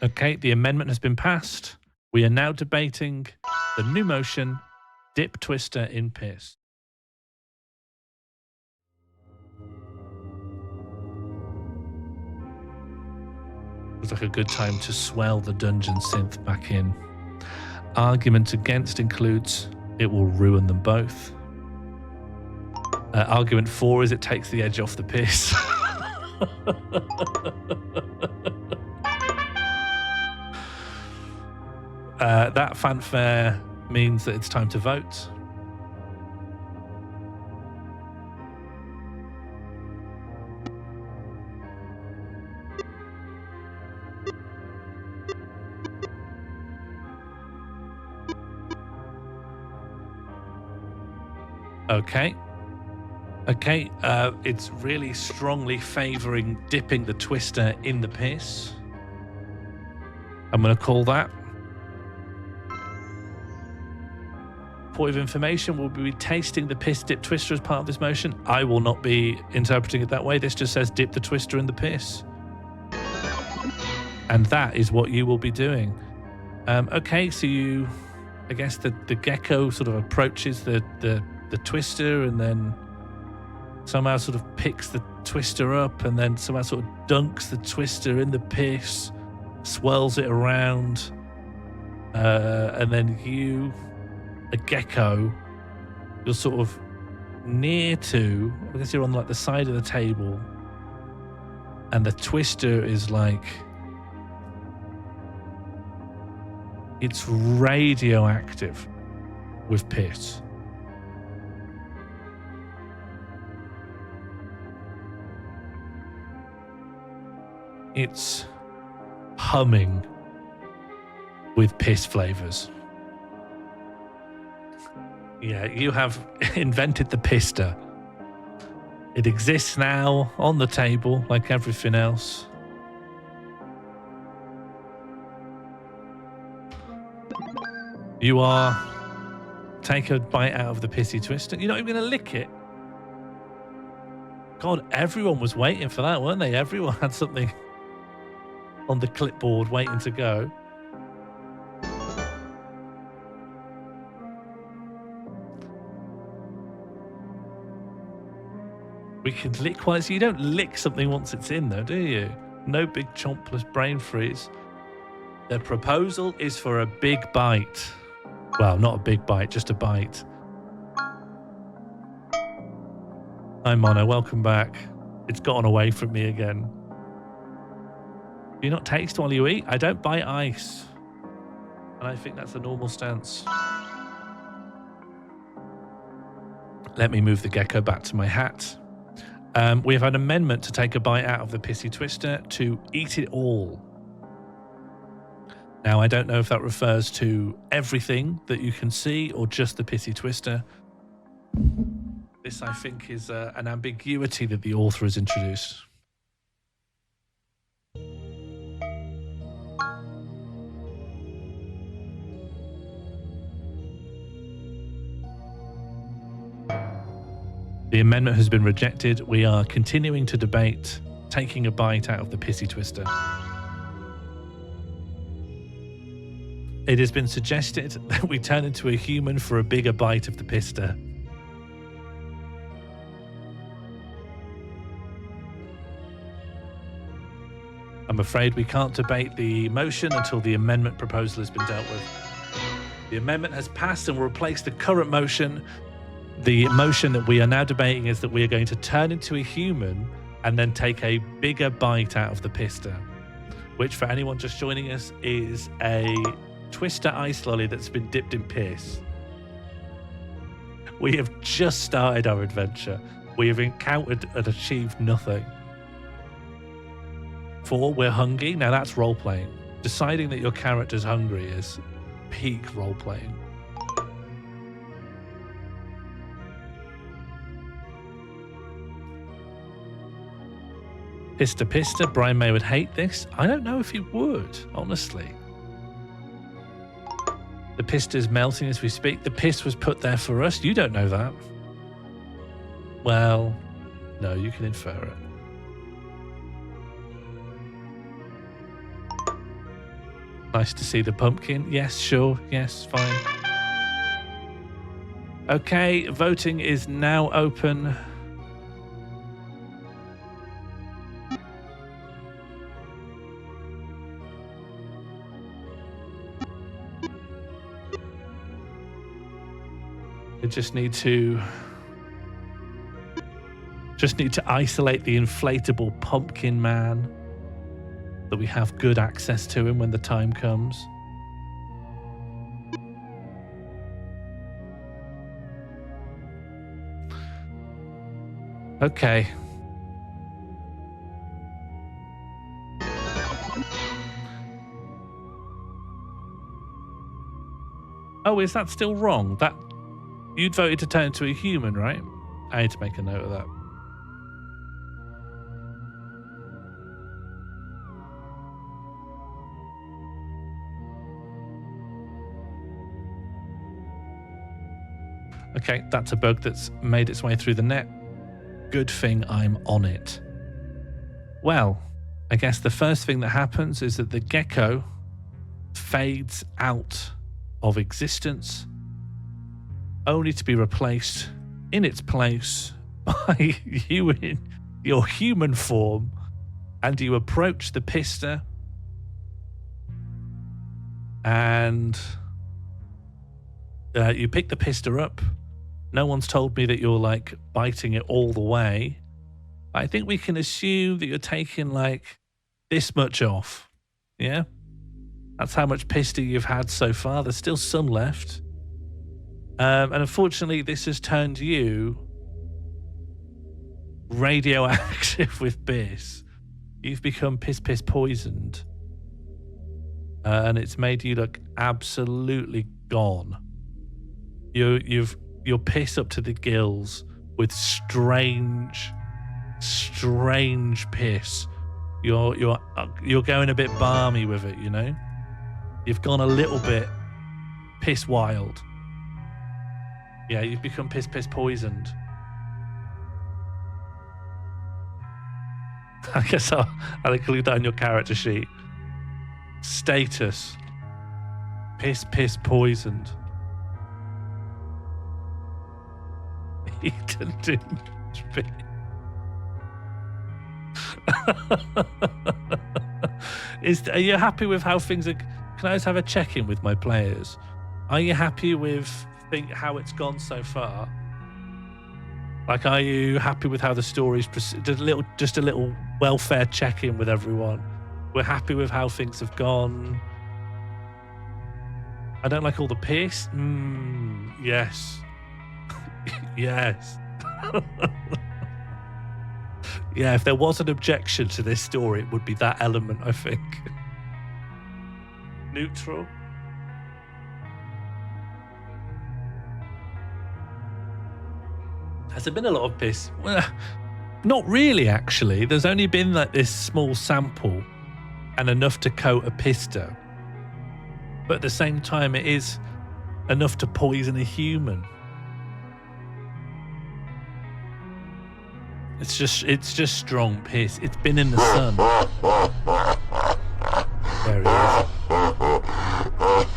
Okay, the amendment has been passed. We are now debating the new motion, dip Twister in piss. Looks like a good time to swell the dungeon synth back in. Argument against includes it will ruin them both. Argument for is it takes the edge off the piss. That fanfare means that it's time to vote. Okay. Okay, it's really strongly favouring dipping the Twister in the piss. I'm going to call that. Point of information, we'll be tasting the piss dip Twister as part of this motion. I will not be interpreting it that way. This just says dip the Twister in the piss. And that is what you will be doing. Okay, so you, I guess the gecko sort of approaches the Twister and then somehow sort of picks the Twister up and then somehow sort of dunks the Twister in the piss, swirls it around, and then you, a gecko, you're sort of near to, I guess you're on like the side of the table, and the Twister is like, it's radioactive with piss. It's humming with piss flavors. Yeah, you have invented the pister. It exists now on the table like everything else. You are take a bite out of the pissy twister. You're not even going to lick it. God, everyone was waiting for that, weren't they? Everyone had something on the clipboard waiting to go. We can lick once. You don't lick something once it's in, though, do you? No big chompless brain freeze. The proposal is for a big bite. Well, not a big bite, just a bite. Hi, Mono. Welcome back. It's gotten away from me again. Do you not taste while you eat? I don't bite ice. And I think that's a normal stance. Let me move the gecko back to my hat. We have an amendment to take a bite out of the pissy twister to eat it all. Now, I don't know if that refers to everything that you can see or just the pissy twister. This, I think, is an ambiguity that the author has introduced. The amendment has been rejected. We are continuing to debate taking a bite out of the pissy twister. It has been suggested that we turn into a human for a bigger bite of the pista. I'm afraid we can't debate the motion until the amendment proposal has been dealt with. The amendment has passed and will replace the current motion. The motion that we are now debating is that we are going to turn into a human and then take a bigger bite out of the pista, which for anyone just joining us is a twister ice lolly that's been dipped in piss. We have just started our adventure. We have encountered and achieved nothing. 4, we're hungry. Now that's role-playing. Deciding that your character's hungry is peak role-playing. Pista Pista, Brian May would hate this. I don't know if he would, honestly. The pista is melting as we speak. The piss was put there for us. You don't know that. Well, no, you can infer it. Nice to see the pumpkin. Yes, sure. Yes, fine. Okay, voting is now open. I just need to isolate the inflatable pumpkin man, that we have good access to him when the time comes. Okay. Oh, is that still wrong? That you'd voted to turn into a human, right? I need to make a note of that. Okay, that's a bug that's made its way through the net. Good thing I'm on it. Well, I guess the first thing that happens is that the gecko fades out of existence, only to be replaced in its place by you in your human form, and you approach the pista and you pick the pista up. No one's told me that you're like biting it all the way. I think we can assume that you're taking like this much off. Yeah? That's how much pista you've had so far. There's still some left. And unfortunately, this has turned you radioactive with piss. You've become piss poisoned. And it's made you look absolutely gone. You're piss up to the gills with strange piss. You're going a bit balmy with it, you know? You've gone a little bit piss wild. Yeah, you've become piss poisoned. I guess I'll include that in your character sheet. Status: piss poisoned. Eaten too much piss. Are you happy with how things are? Can I just have a check-in with my players? Are you happy with how it's gone so far? Like, are you happy with how the story's just a little welfare check-in with everyone? We're happy with how things have gone. I don't like all the piss. Yes. Yes. Yeah, if there was an objection to this story, it would be that element, I think. Neutral. Has there been a lot of piss? Well, not really, actually. There's only been like this small sample and enough to coat a pista. But at the same time, it is enough to poison a human. It's just strong piss. It's been in the sun. There he is.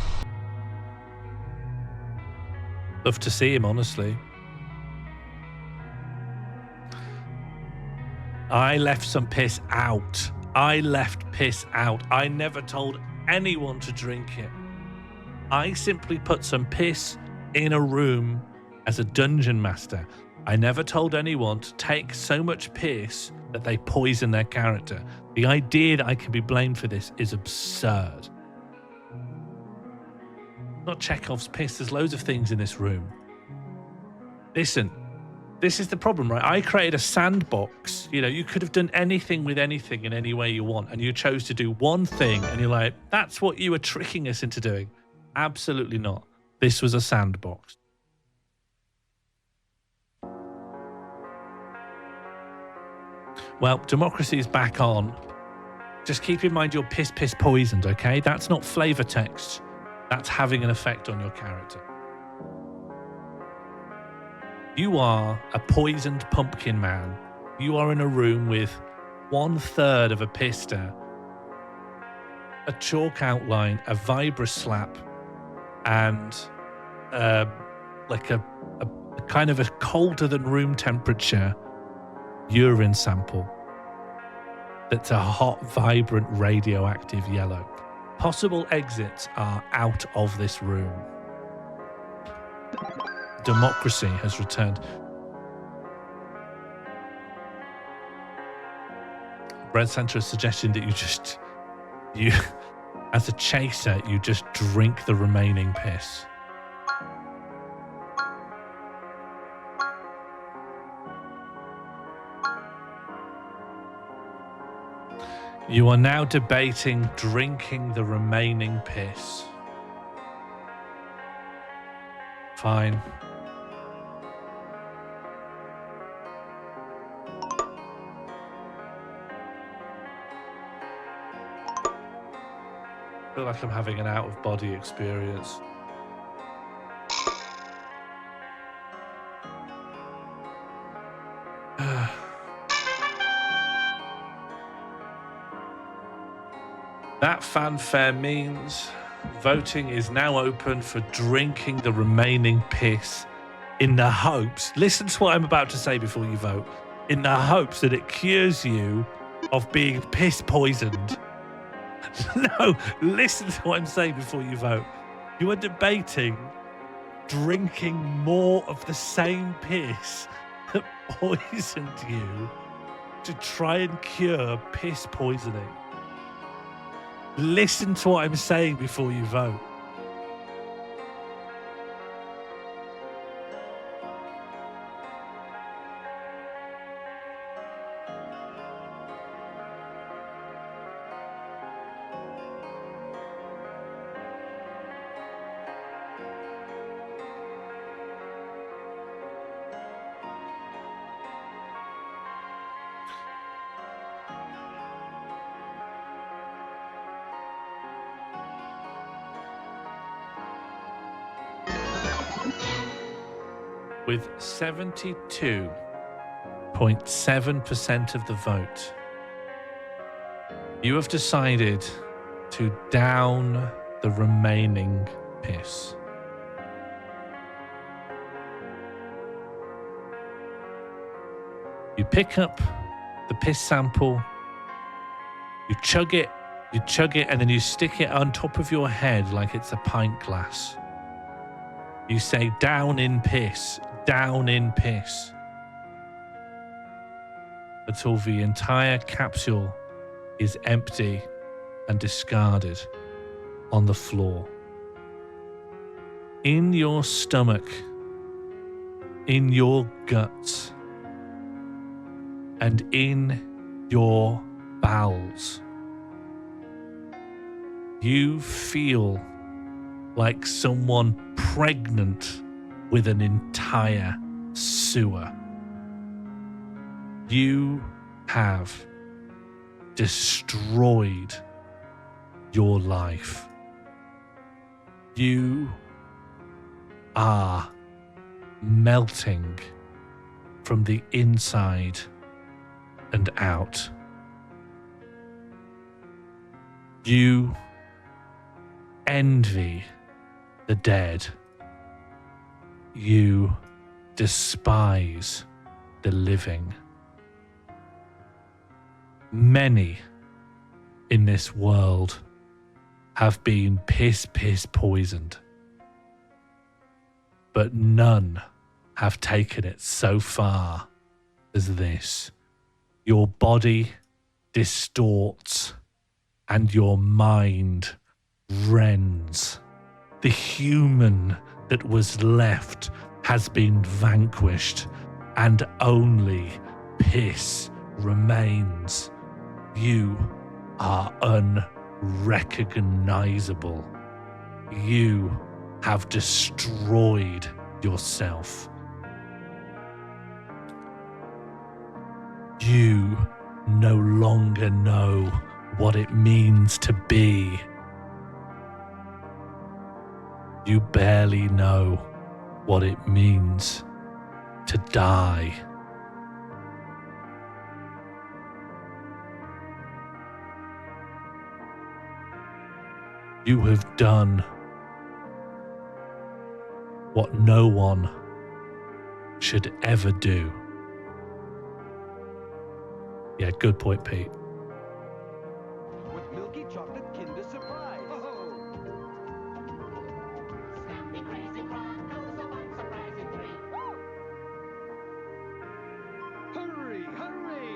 Love to see him, honestly. I left some piss out. I left piss out. I never told anyone to drink it. I simply put some piss in a room as a dungeon master. I never told anyone to take so much piss that they poison their character. The idea that I can be blamed for this is absurd. Not Chekhov's piss. There's loads of things in this room. Listen, this is the problem, right? I created a sandbox. You know, you could have done anything with anything in any way you want, and you chose to do one thing, and you're like, that's what you were tricking us into doing. Absolutely not. This was a sandbox. Well, democracy is back on. Just keep in mind you're piss poisoned, okay? That's not flavor text. That's having an effect on your character. You are a poisoned pumpkin man. You are in a room with 1/3 of a pista, a chalk outline, a Vibra slap, and like a kind of a colder than room temperature urine sample that's a hot, vibrant, radioactive yellow. Possible exits are out of this room. Democracy has returned. Bread Center is suggesting that you, as a chaser, you just drink the remaining piss. You are now debating drinking the remaining piss. Fine. I feel like I'm having an out-of-body experience. That fanfare means voting is now open for drinking the remaining piss in the hopes, listen to what I'm about to say before you vote, in the hopes that it cures you of being piss poisoned. No, listen to what I'm saying before you vote. You are debating drinking more of the same piss that poisoned you to try and cure piss poisoning. Listen to what I'm saying before you vote. With 72.7% of the vote, you have decided to down the remaining piss. You pick up the piss sample, you chug it, and then you stick it on top of your head like it's a pint glass. You say, down in piss, until the entire capsule is empty and discarded on the floor. In your stomach, in your guts, and in your bowels, you feel like someone pregnant with an entire sewer. You have destroyed your life. You are melting from the inside and out. You envy the dead. You despise the living. Many in this world have been piss poisoned, but none have taken it so far as this. Your body distorts and your mind rends. The human that was left has been vanquished, and only piss remains. You are unrecognizable. You have destroyed yourself. You no longer know what it means to be. You barely know what it means to die. You have done what no one should ever do. Yeah, good point, Pete. With milky chocolate Kinder Surprise. Snap the crazy Crocos, a one surprising three. Hurry, hurry!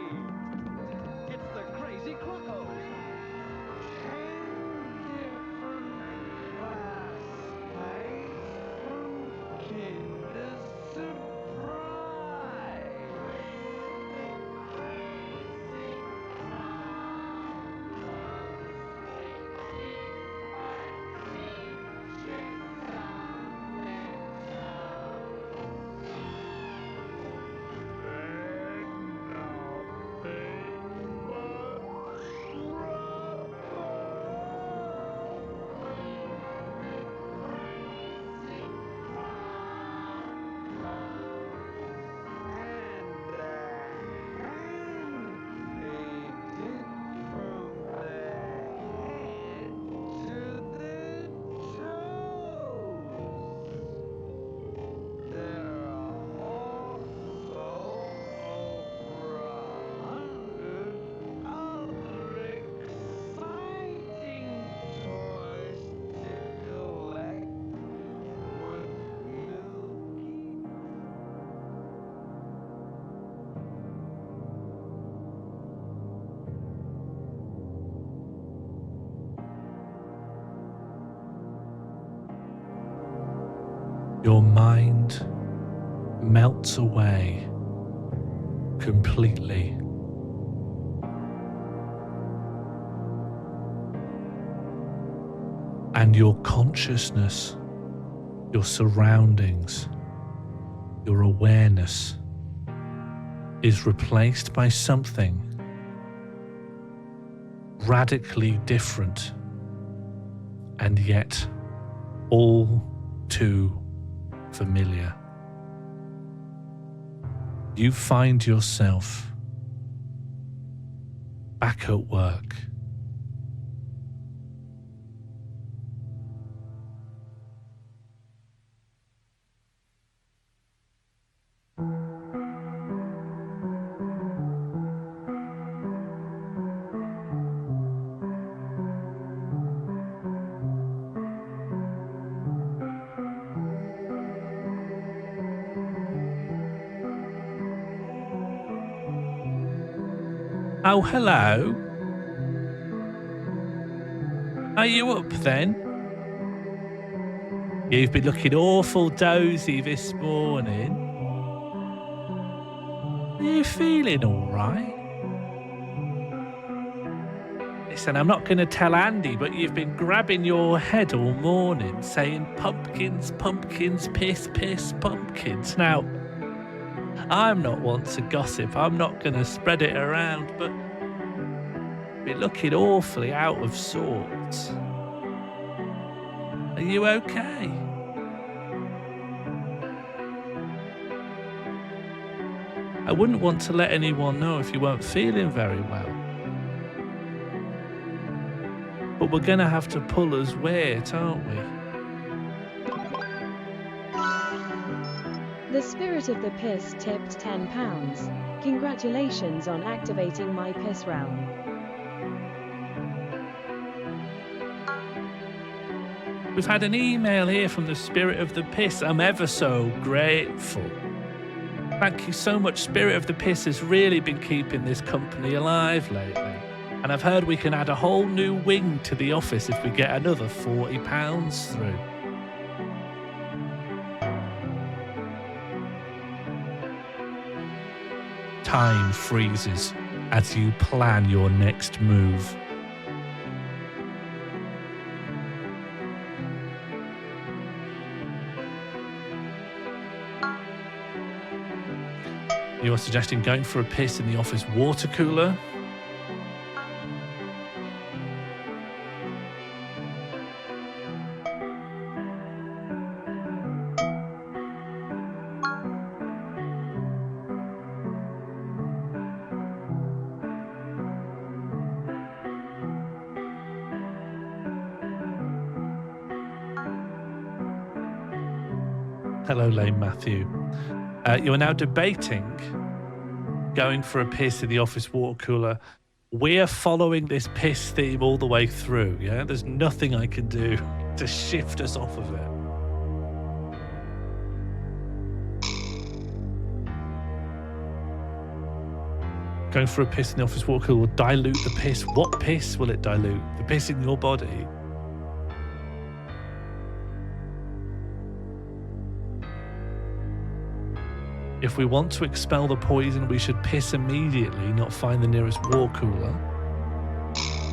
It's the Crazy Crocos. 10 different class Kinder Surprise. Your mind melts away completely. And your consciousness, your surroundings, your awareness is replaced by something radically different, and yet all too familiar. you find yourself back at work. Oh, hello. Are you up then? You've been looking awful dozy this morning. Are you feeling all right? Listen, I'm not going to tell Andy, but you've been grabbing your head all morning saying pumpkins, pumpkins, piss, piss, pumpkins. Now, I'm not one to gossip. I'm not going to spread it around, but you're looking awfully out of sorts. Are you okay? I wouldn't want to let anyone know if you weren't feeling very well. But we're going to have to pull us weight, aren't we? The Spirit of the Piss tipped £10. Congratulations on activating my piss realm. We've had an email here from the Spirit of the Piss. I'm ever so grateful. Thank you so much. Spirit of the Piss has really been keeping this company alive lately. And I've heard we can add a whole new wing to the office if we get another £40 through. Time freezes as you plan your next move. You are suggesting going for a piss in the office water cooler? Hello, Lane Matthew. You are now debating going for a piss in the office water cooler. We're following this piss theme all the way through, yeah? There's nothing I can do to shift us off of it. Going for a piss in the office water cooler will dilute the piss. What piss will it dilute? The piss in your body? If we want to expel the poison, we should piss immediately, not find the nearest water cooler.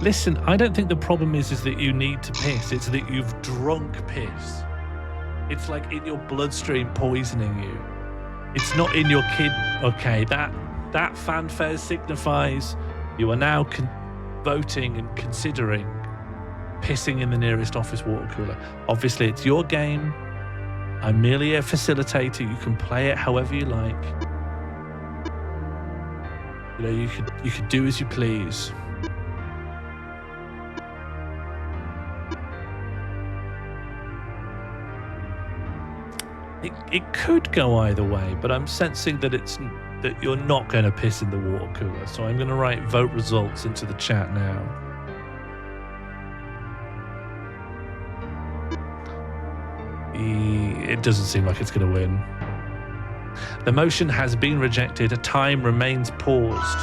Listen, I don't think the problem is that you need to piss. It's that you've drunk piss. It's like in your bloodstream poisoning you. It's not in your kidney. Okay, that fanfare signifies you are now voting and considering pissing in the nearest office water cooler. Obviously, it's your game. I'm merely a facilitator. You can play it however you like. You know, you could do as you please. It could go either way, but I'm sensing that that you're not going to piss in the water cooler. So I'm going to write vote results into the chat now. It doesn't seem like it's going to win. The motion has been rejected. A time remains paused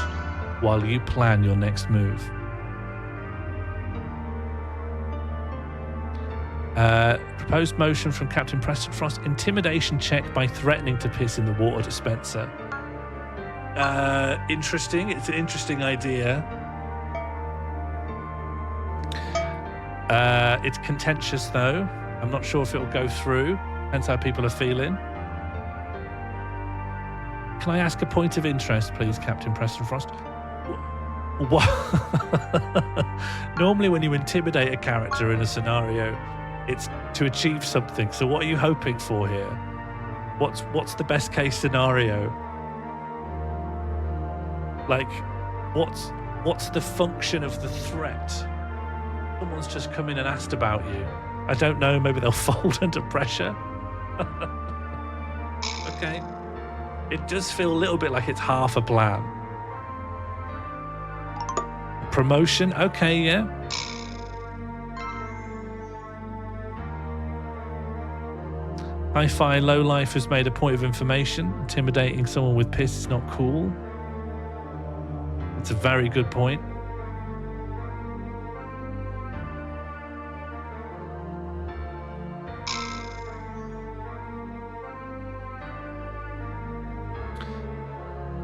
while you plan your next move. Proposed motion from Captain Preston Frost. Intimidation check by threatening to piss in the water dispenser. Interesting. It's an interesting idea. It's contentious though. I'm not sure if it'll go through. Depends how people are feeling. Can I ask a point of interest, please, Captain Preston Frost? What? Normally when you intimidate a character in a scenario, it's to achieve something. So what are you hoping for here? What's the best case scenario? Like, what's the function of the threat? Someone's just come in and asked about you. I don't know, maybe they'll fold under pressure. Okay. It does feel a little bit like it's half a plan. Promotion, okay, yeah. Hi-Fi Lowlife has made a point of information. Intimidating someone with piss is not cool. It's a very good point.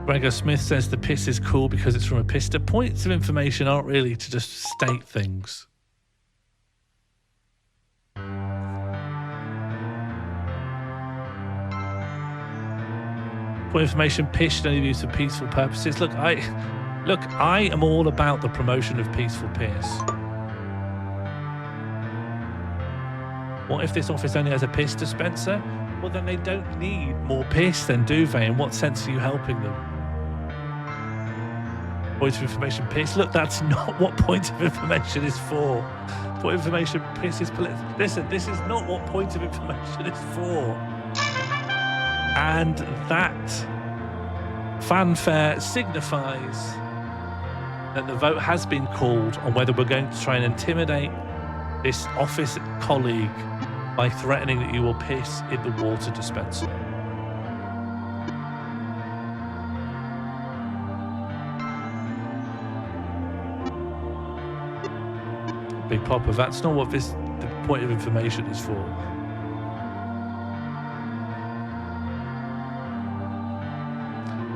Gregor Smith says the piss is cool because it's from a pista. Points of information aren't really to just state things. Point of information, piss should only be used for peaceful purposes. Look, I am all about the promotion of peaceful piss. What if this office only has a piss dispenser? Well, then they don't need more piss then, do they? In what sense are you helping them? Point of information, piss. Look, that's not what point of information is for. Point of information, piss is political. Listen, this is not what point of information is for. And that fanfare signifies that the vote has been called on whether we're going to try and intimidate this office colleague by threatening that you will piss in the water dispenser. Big Papa, that's not what the point of information is for.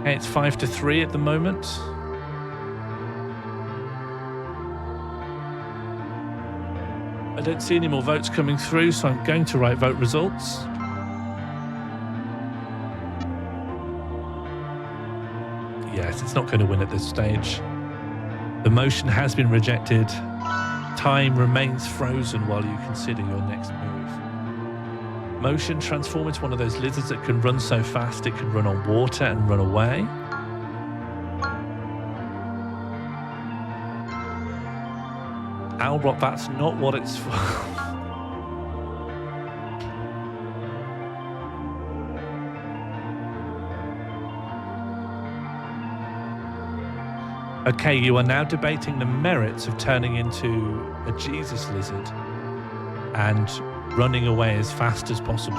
Okay, it's 5-3 at the moment. I don't see any more votes coming through, so I'm going to write vote results. Yes, it's not going to win at this stage. The motion has been rejected. Time remains frozen while you consider your next move. Motion, transform into one of those lizards that can run so fast it can run on water and run away. Albrock, that's not what it's for. Okay, you are now debating the merits of turning into a Jesus lizard and running away as fast as possible.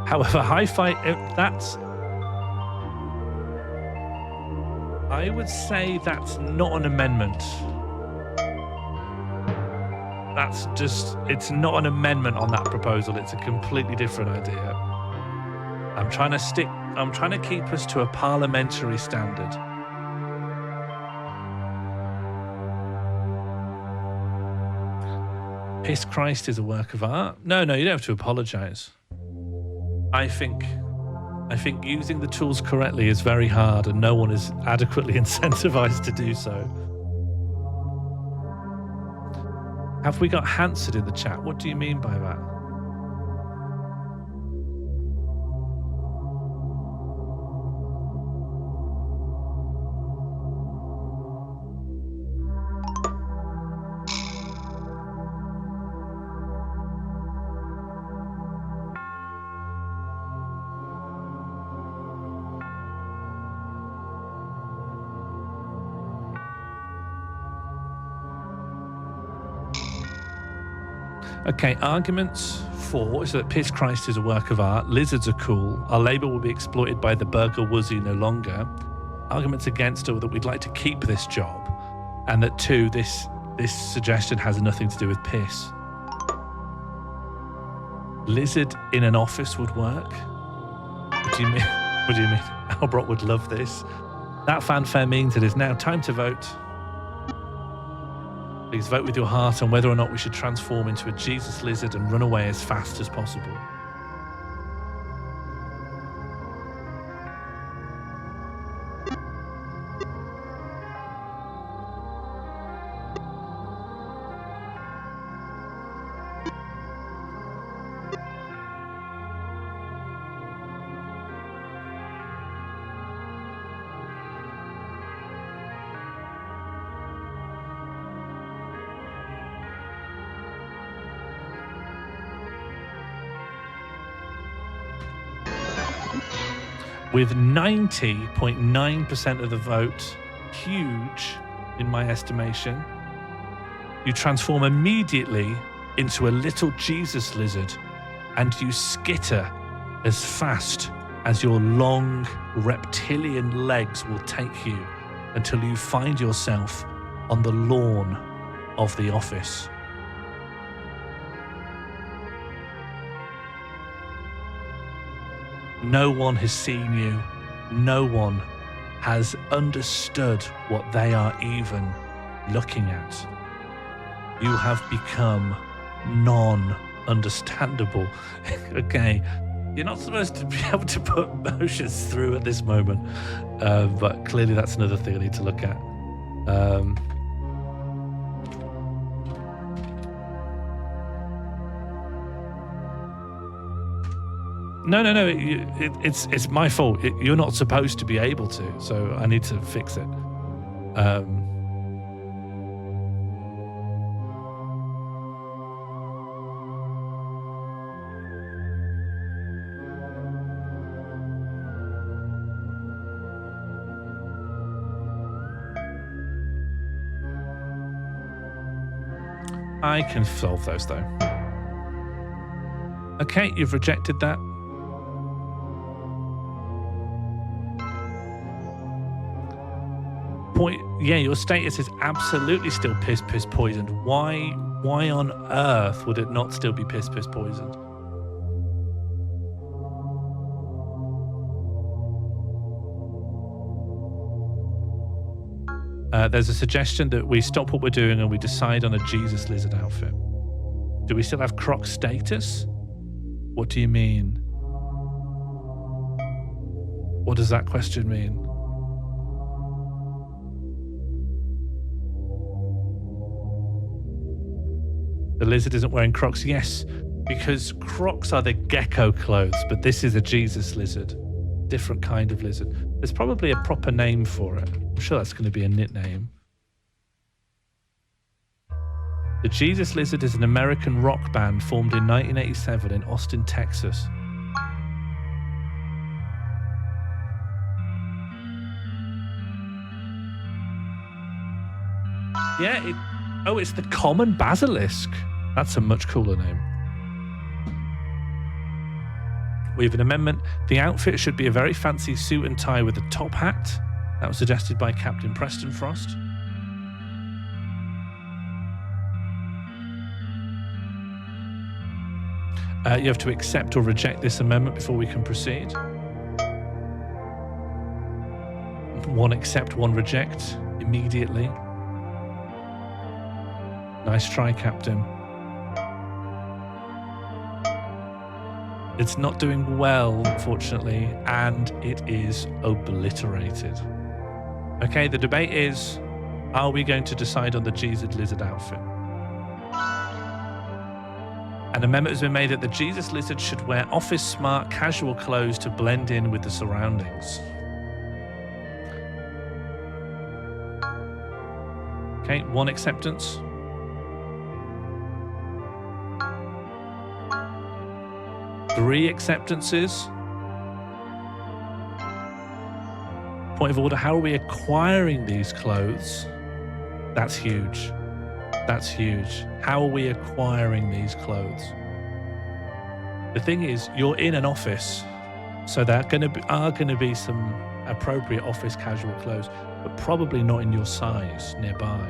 However, Hi-Fi, I would say that's not an amendment. It's not an amendment on that proposal. It's a completely different idea. I'm trying to keep us to a parliamentary standard. Piss Christ is a work of art. No, you don't have to apologize. I think using the tools correctly is very hard and no one is adequately incentivized to do so. Have we got Hansard in the chat? What do you mean by that? Okay, arguments for is that Piss Christ is a work of art, lizards are cool, our labour will be exploited by the burger woozy no longer. Arguments against are that we'd like to keep this job, and that 2, this suggestion has nothing to do with piss. Lizard in an office would work? What do you mean? What do you mean? Albrock would love this. That fanfare means it is now time to vote. Please vote with your heart on whether or not we should transform into a Jesus lizard and run away as fast as possible. with 90.9% of the vote, huge in my estimation, you transform immediately into a little Jesus lizard and you skitter as fast as your long reptilian legs will take you until you find yourself on the lawn of the office. No one has seen you. No one has understood what they are even looking at. You have become non-understandable. Okay, you're not supposed to be able to put motions through at this moment, but clearly that's another thing I need to look at. No, it's my fault. You're not supposed to be able to, so I need to fix it. I can solve those though. Okay, you've rejected that. Yeah, your status is absolutely still piss poisoned. Why on earth would it not still be piss poisoned? There's a suggestion that we stop what we're doing and we decide on a Jesus lizard outfit. Do we still have Croc status? What do you mean? What does that question mean? The lizard isn't wearing Crocs. Yes, because Crocs are the gecko clothes, but this is a Jesus lizard. Different kind of lizard. There's probably a proper name for it. I'm sure that's going to be a nickname. The Jesus Lizard is an American rock band formed in 1987 in Austin, Texas. Yeah, it's the common basilisk. That's a much cooler name. We have an amendment. The outfit should be a very fancy suit and tie with a top hat. That was suggested by Captain Preston Frost. You have to accept or reject this amendment before we can proceed. One accept, one reject immediately. Nice try, Captain. It's not doing well, unfortunately, and it is obliterated. Okay, the debate is, are we going to decide on the Jesus Lizard outfit? An amendment has been made that the Jesus Lizard should wear office smart casual clothes to blend in with the surroundings. Okay, one acceptance. Three acceptances. Point of order, how are we acquiring these clothes? That's huge. That's huge. How are we acquiring these clothes? The thing is, you're in an office, so there are going to be some appropriate office casual clothes, but probably not in your size nearby.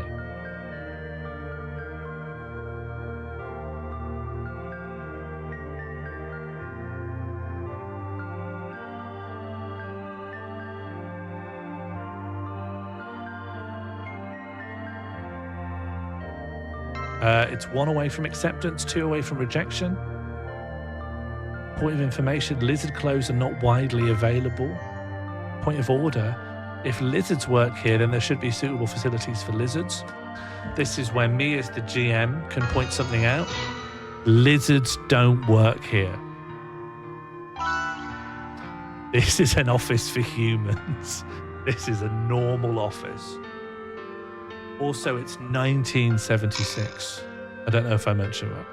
It's 1 away from acceptance, 2 away from rejection. Point of information, lizard clothes are not widely available. Point of order, if lizards work here, then there should be suitable facilities for lizards. This is where me as the GM can point something out. Lizards don't work here. This is an office for humans. This is a normal office. Also, it's 1976. I don't know if I mentioned that.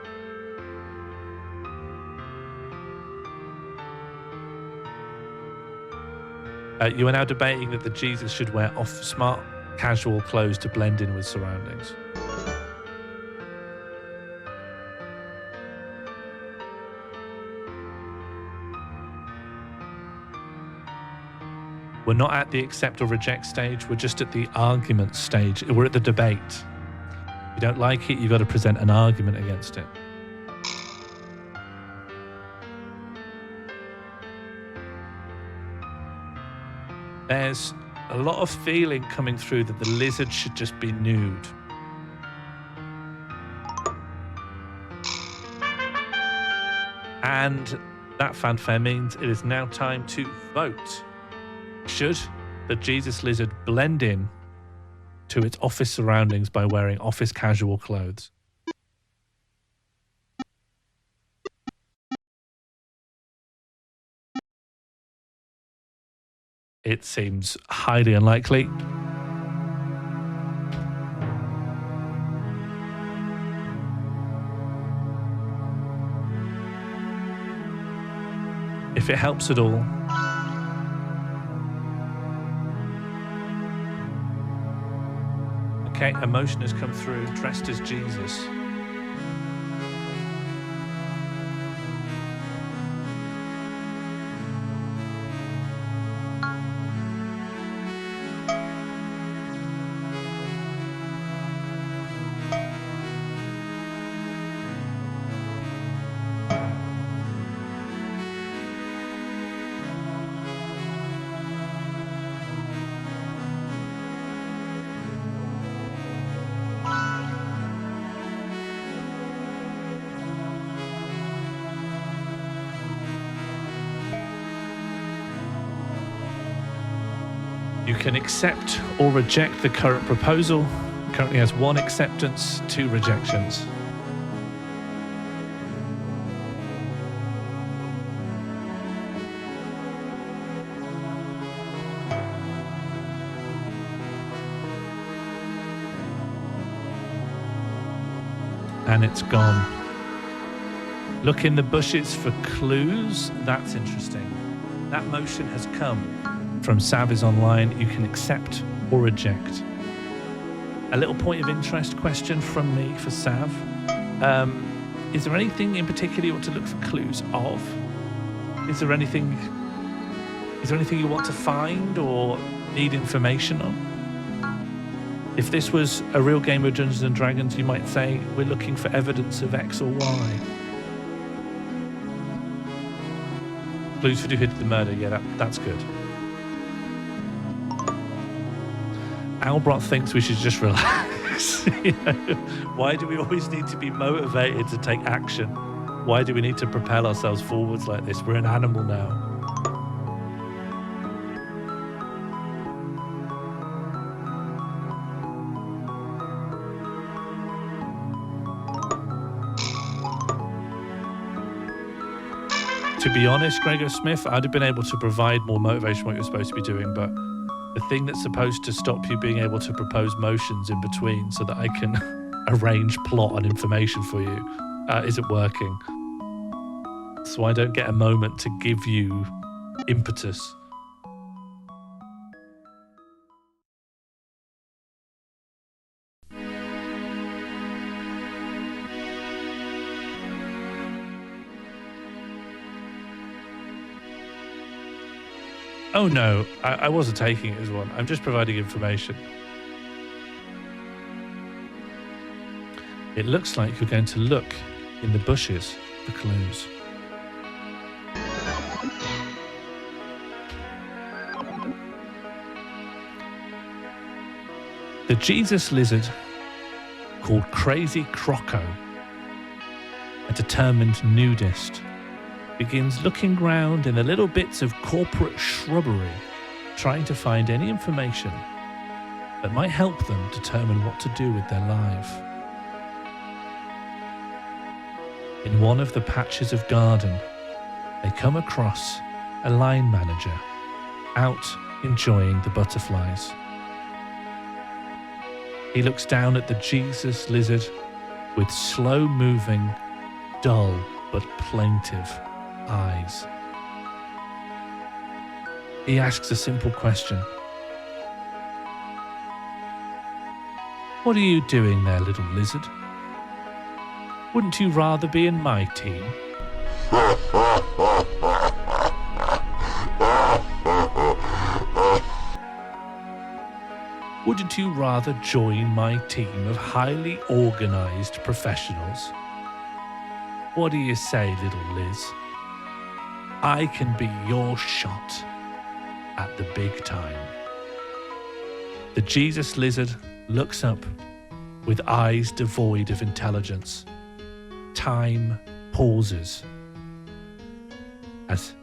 You are now debating that the Jesus should wear smart casual clothes to blend in with surroundings. We're not at the accept or reject stage. We're just at the argument stage. We're at the debate. If you don't like it, you've got to present an argument against it. There's a lot of feeling coming through that the lizard should just be nude. And that fanfare means it is now time to vote. Should the Jesus lizard blend in to its office surroundings by wearing office casual clothes? It seems highly unlikely. If it helps at all, okay, a motion has come through, dressed as Jesus. You can accept or reject the current proposal. It currently has 1 acceptance, 2 rejections. And it's gone. Look in the bushes for clues. That's interesting. That motion has come from Sav is online. You can accept or reject. A little point of interest question from me for Sav. Is there anything in particular you want to look for clues of? Is there anything you want to find or need information on? If this was a real game of Dungeons and Dragons, you might say we're looking for evidence of X or Y. Clues for who did the murder. Yeah, that's good. Albroth thinks we should just relax. You know? Why do we always need to be motivated to take action? Why do we need to propel ourselves forwards like this? We're an animal now. To be honest, Gregor Smith, I'd have been able to provide more motivation what you're supposed to be doing, but the thing that's supposed to stop you being able to propose motions in between so that I can arrange plot and information for you isn't working. So I don't get a moment to give you impetus. Oh no, I wasn't taking it as one. I'm just providing information. It looks like you're going to look in the bushes for clues. The Jesus lizard, called Crazy Croco, a determined nudist, begins looking round in the little bits of corporate shrubbery, trying to find any information that might help them determine what to do with their life. In one of the patches of garden, they come across a line manager out enjoying the butterflies. He looks down at the Jesus lizard with slow-moving, dull but plaintive eyes. He asks a simple question. What are you doing there, little lizard? Wouldn't you rather be in my team? Wouldn't you rather join my team of highly organized professionals? What do you say, little Liz? I can be your shot at the big time. The Jesus lizard looks up with eyes devoid of intelligence. Time pauses as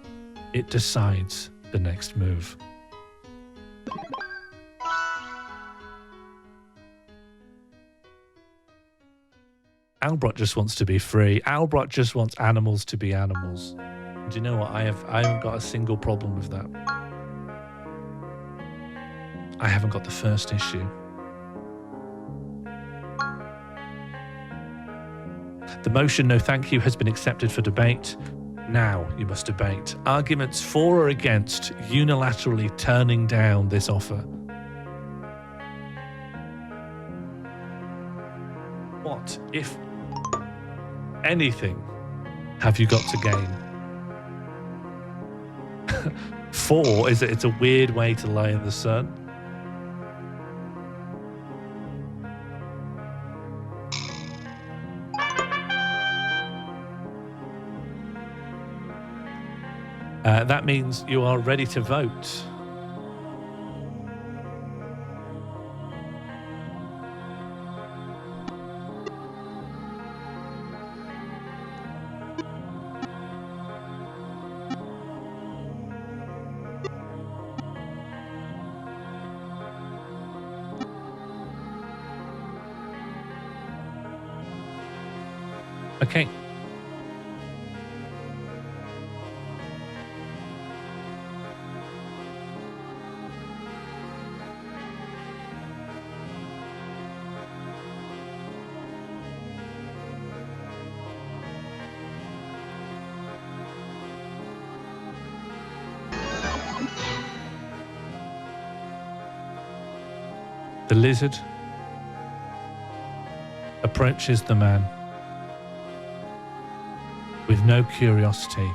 it decides the next move. Albert just wants to be free. Albert just wants animals to be animals. Do you know what? I haven't got a single problem with that. I haven't got the first issue. The motion, no thank you, has been accepted for debate. Now you must debate. Arguments for or against unilaterally turning down this offer. What, if anything, have you got to gain? 4 is that it's a weird way to lie in the sun. That means you are ready to vote. Okay. The lizard approaches the man with no curiosity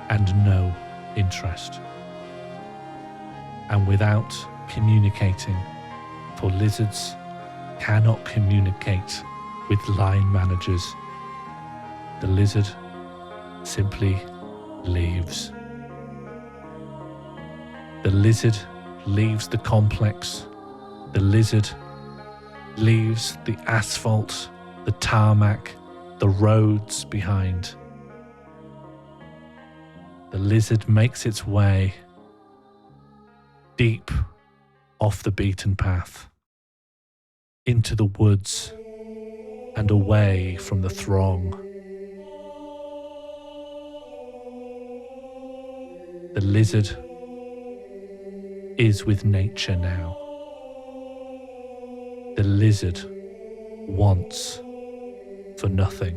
and no interest, and without communicating, for lizards cannot communicate with line managers. The lizard simply leaves. The lizard leaves the complex. The lizard leaves the asphalt, the tarmac, the roads behind. The lizard makes its way deep off the beaten path, into the woods and away from the throng. The lizard is with nature now. The lizard wants for nothing.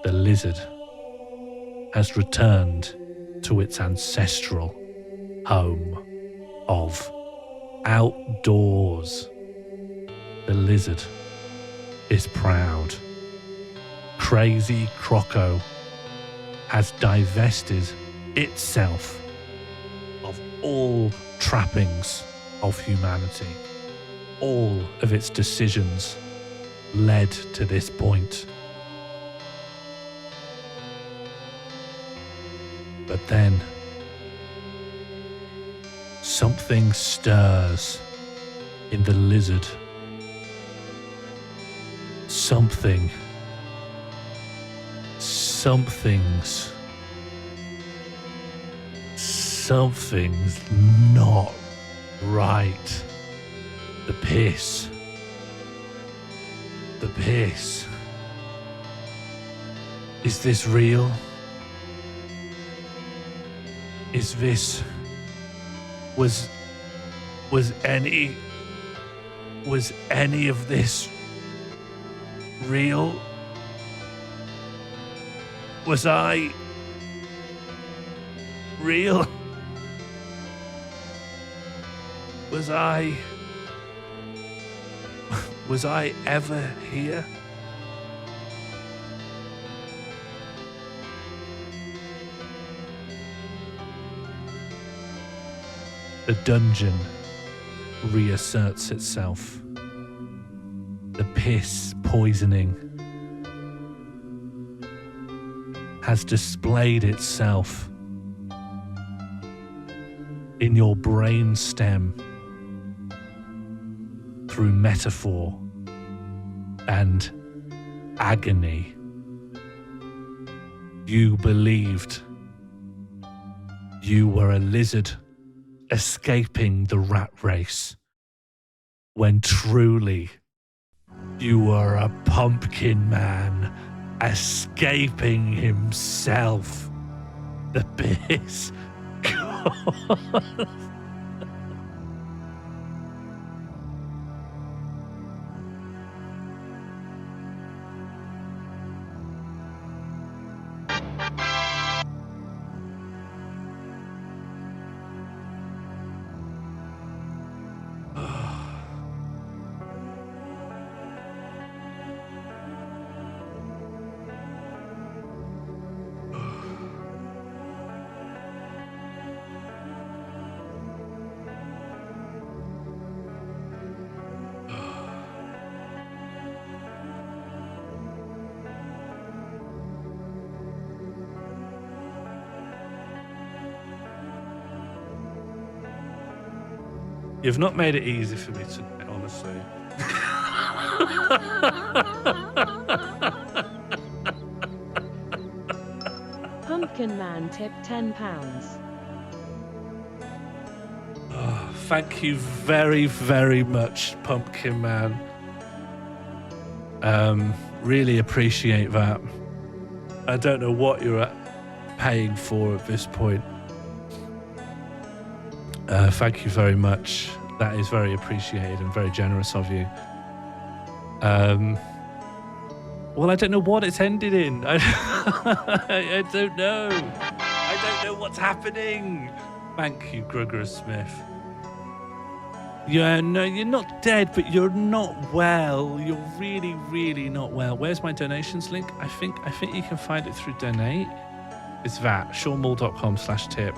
The lizard has returned to its ancestral home of outdoors. The lizard is proud. Crazy Croco has divested itself of all trappings of humanity. All of its decisions led to this point. But then, something stirs in the lizard. Something's not right. The piss. Is this real? Is this... Was any of this real? Was I real? Was I ever here? The dungeon reasserts itself. The piss poisoning has displayed itself in your brain stem through metaphor and agony. You believed you were a lizard escaping the rat race, when truly you were a pumpkin man escaping himself. The piss. You've not made it easy for me tonight, honestly. Pumpkin Man tipped £10. Oh, thank you very, very much, Pumpkin Man. Really appreciate that. I don't know what you're paying for at this point. Thank you very much. That is very appreciated and very generous of you. Well, I don't know what it's ended in. I don't know. I don't know what's happening. Thank you, Grugger Smith. Yeah, no, you're not dead, but you're not well. You're really, really not well. Where's my donations link? I think you can find it through donate. It's that, seanmull.com/tip.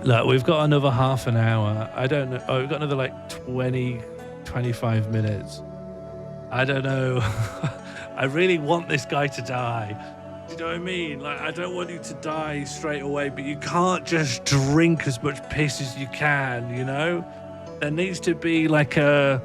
Look, we've got another half an hour. I don't know. Oh, we've got another like 20, 25 minutes. I don't know. I really want this guy to die. Do you know what I mean? Like, I don't want you to die straight away, but you can't just drink as much piss as you can, you know? There needs to be like a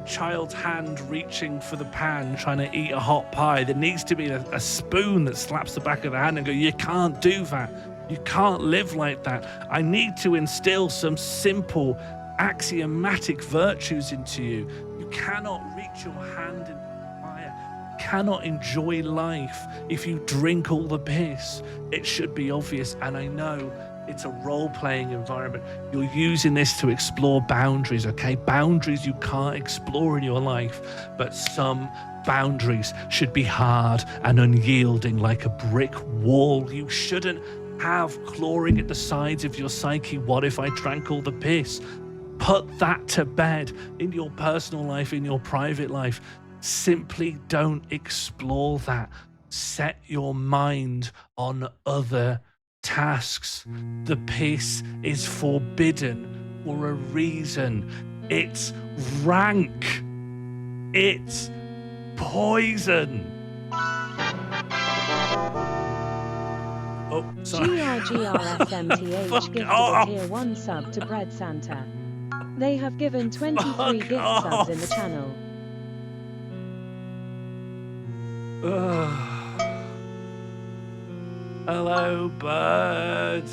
child's hand reaching for the pan, trying to eat a hot pie. There needs to be a spoon that slaps the back of the hand and go, you can't do that. You can't live like that. I need to instill some simple, axiomatic virtues into you. You cannot reach your hand in fire. You cannot enjoy life if you drink all the piss. It should be obvious, and I know it's a role-playing environment. You're using this to explore boundaries, okay? Boundaries you can't explore in your life, but some boundaries should be hard and unyielding like a brick wall. You shouldn't have clawing at the sides of your psyche. What if I drank all the piss? Put that to bed in your personal life, in your private life. Simply don't explore that. Set your mind on other tasks. The piss is forbidden for a reason. It's rank. It's poison. Oh, sorry. GRGRSMTH gifted a tier 1 sub to Bread Santa. They have given 23 gift subs in the channel. Hello, bird.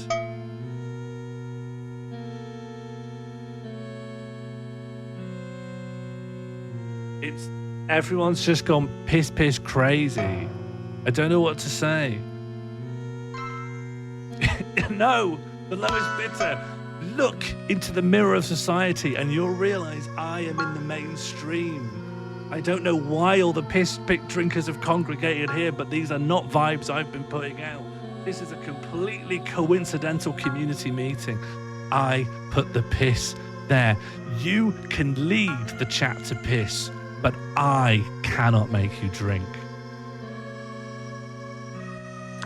Everyone's just gone piss crazy. I don't know what to say. No, the lowest bidder. Look into the mirror of society and you'll realize I am in the mainstream. I don't know why all the piss-pick drinkers have congregated here, but these are not vibes I've been putting out. This is a completely coincidental community meeting. I put the piss there. You can lead the chat to piss, but I cannot make you drink.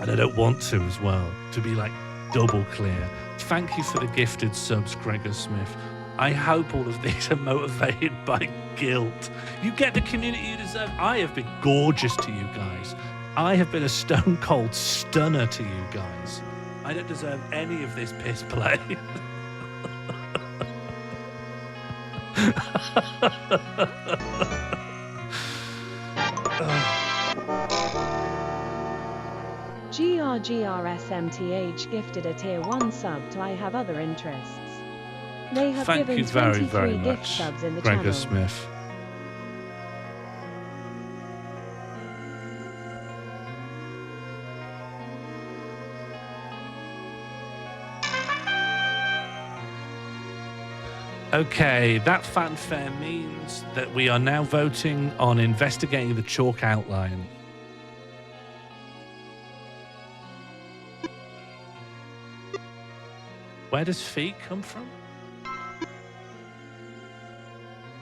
And I don't want to as well, to be like double clear. Thank you for the gifted subs, Gregor Smith. I hope all of these are motivated by guilt. You get the community you deserve. I have been gorgeous to you guys. I have been a stone cold stunner to you guys. I don't deserve any of this piss play. GRGRSMTH gifted a tier 1 sub to I Have Other Interests. They have Thank given you very, 23 very gift much, subs in the Gregor channel. Smith. Okay, that fanfare means that we are now voting on investigating the chalk outline. Where does fee come from?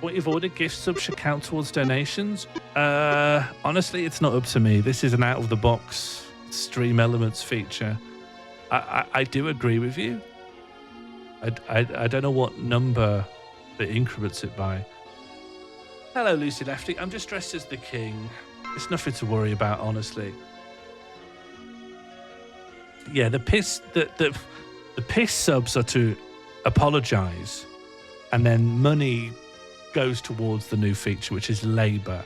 What you've ordered, gift subs should count towards donations? Honestly, it's not up to me. This is an out-of-the-box Stream Elements feature. I do agree with you. I don't know what number that increments it by. Hello, Lucy Lefty. I'm just dressed as the king. It's nothing to worry about, honestly. Yeah, the piss subs are to apologise, and then money goes towards the new feature, which is labour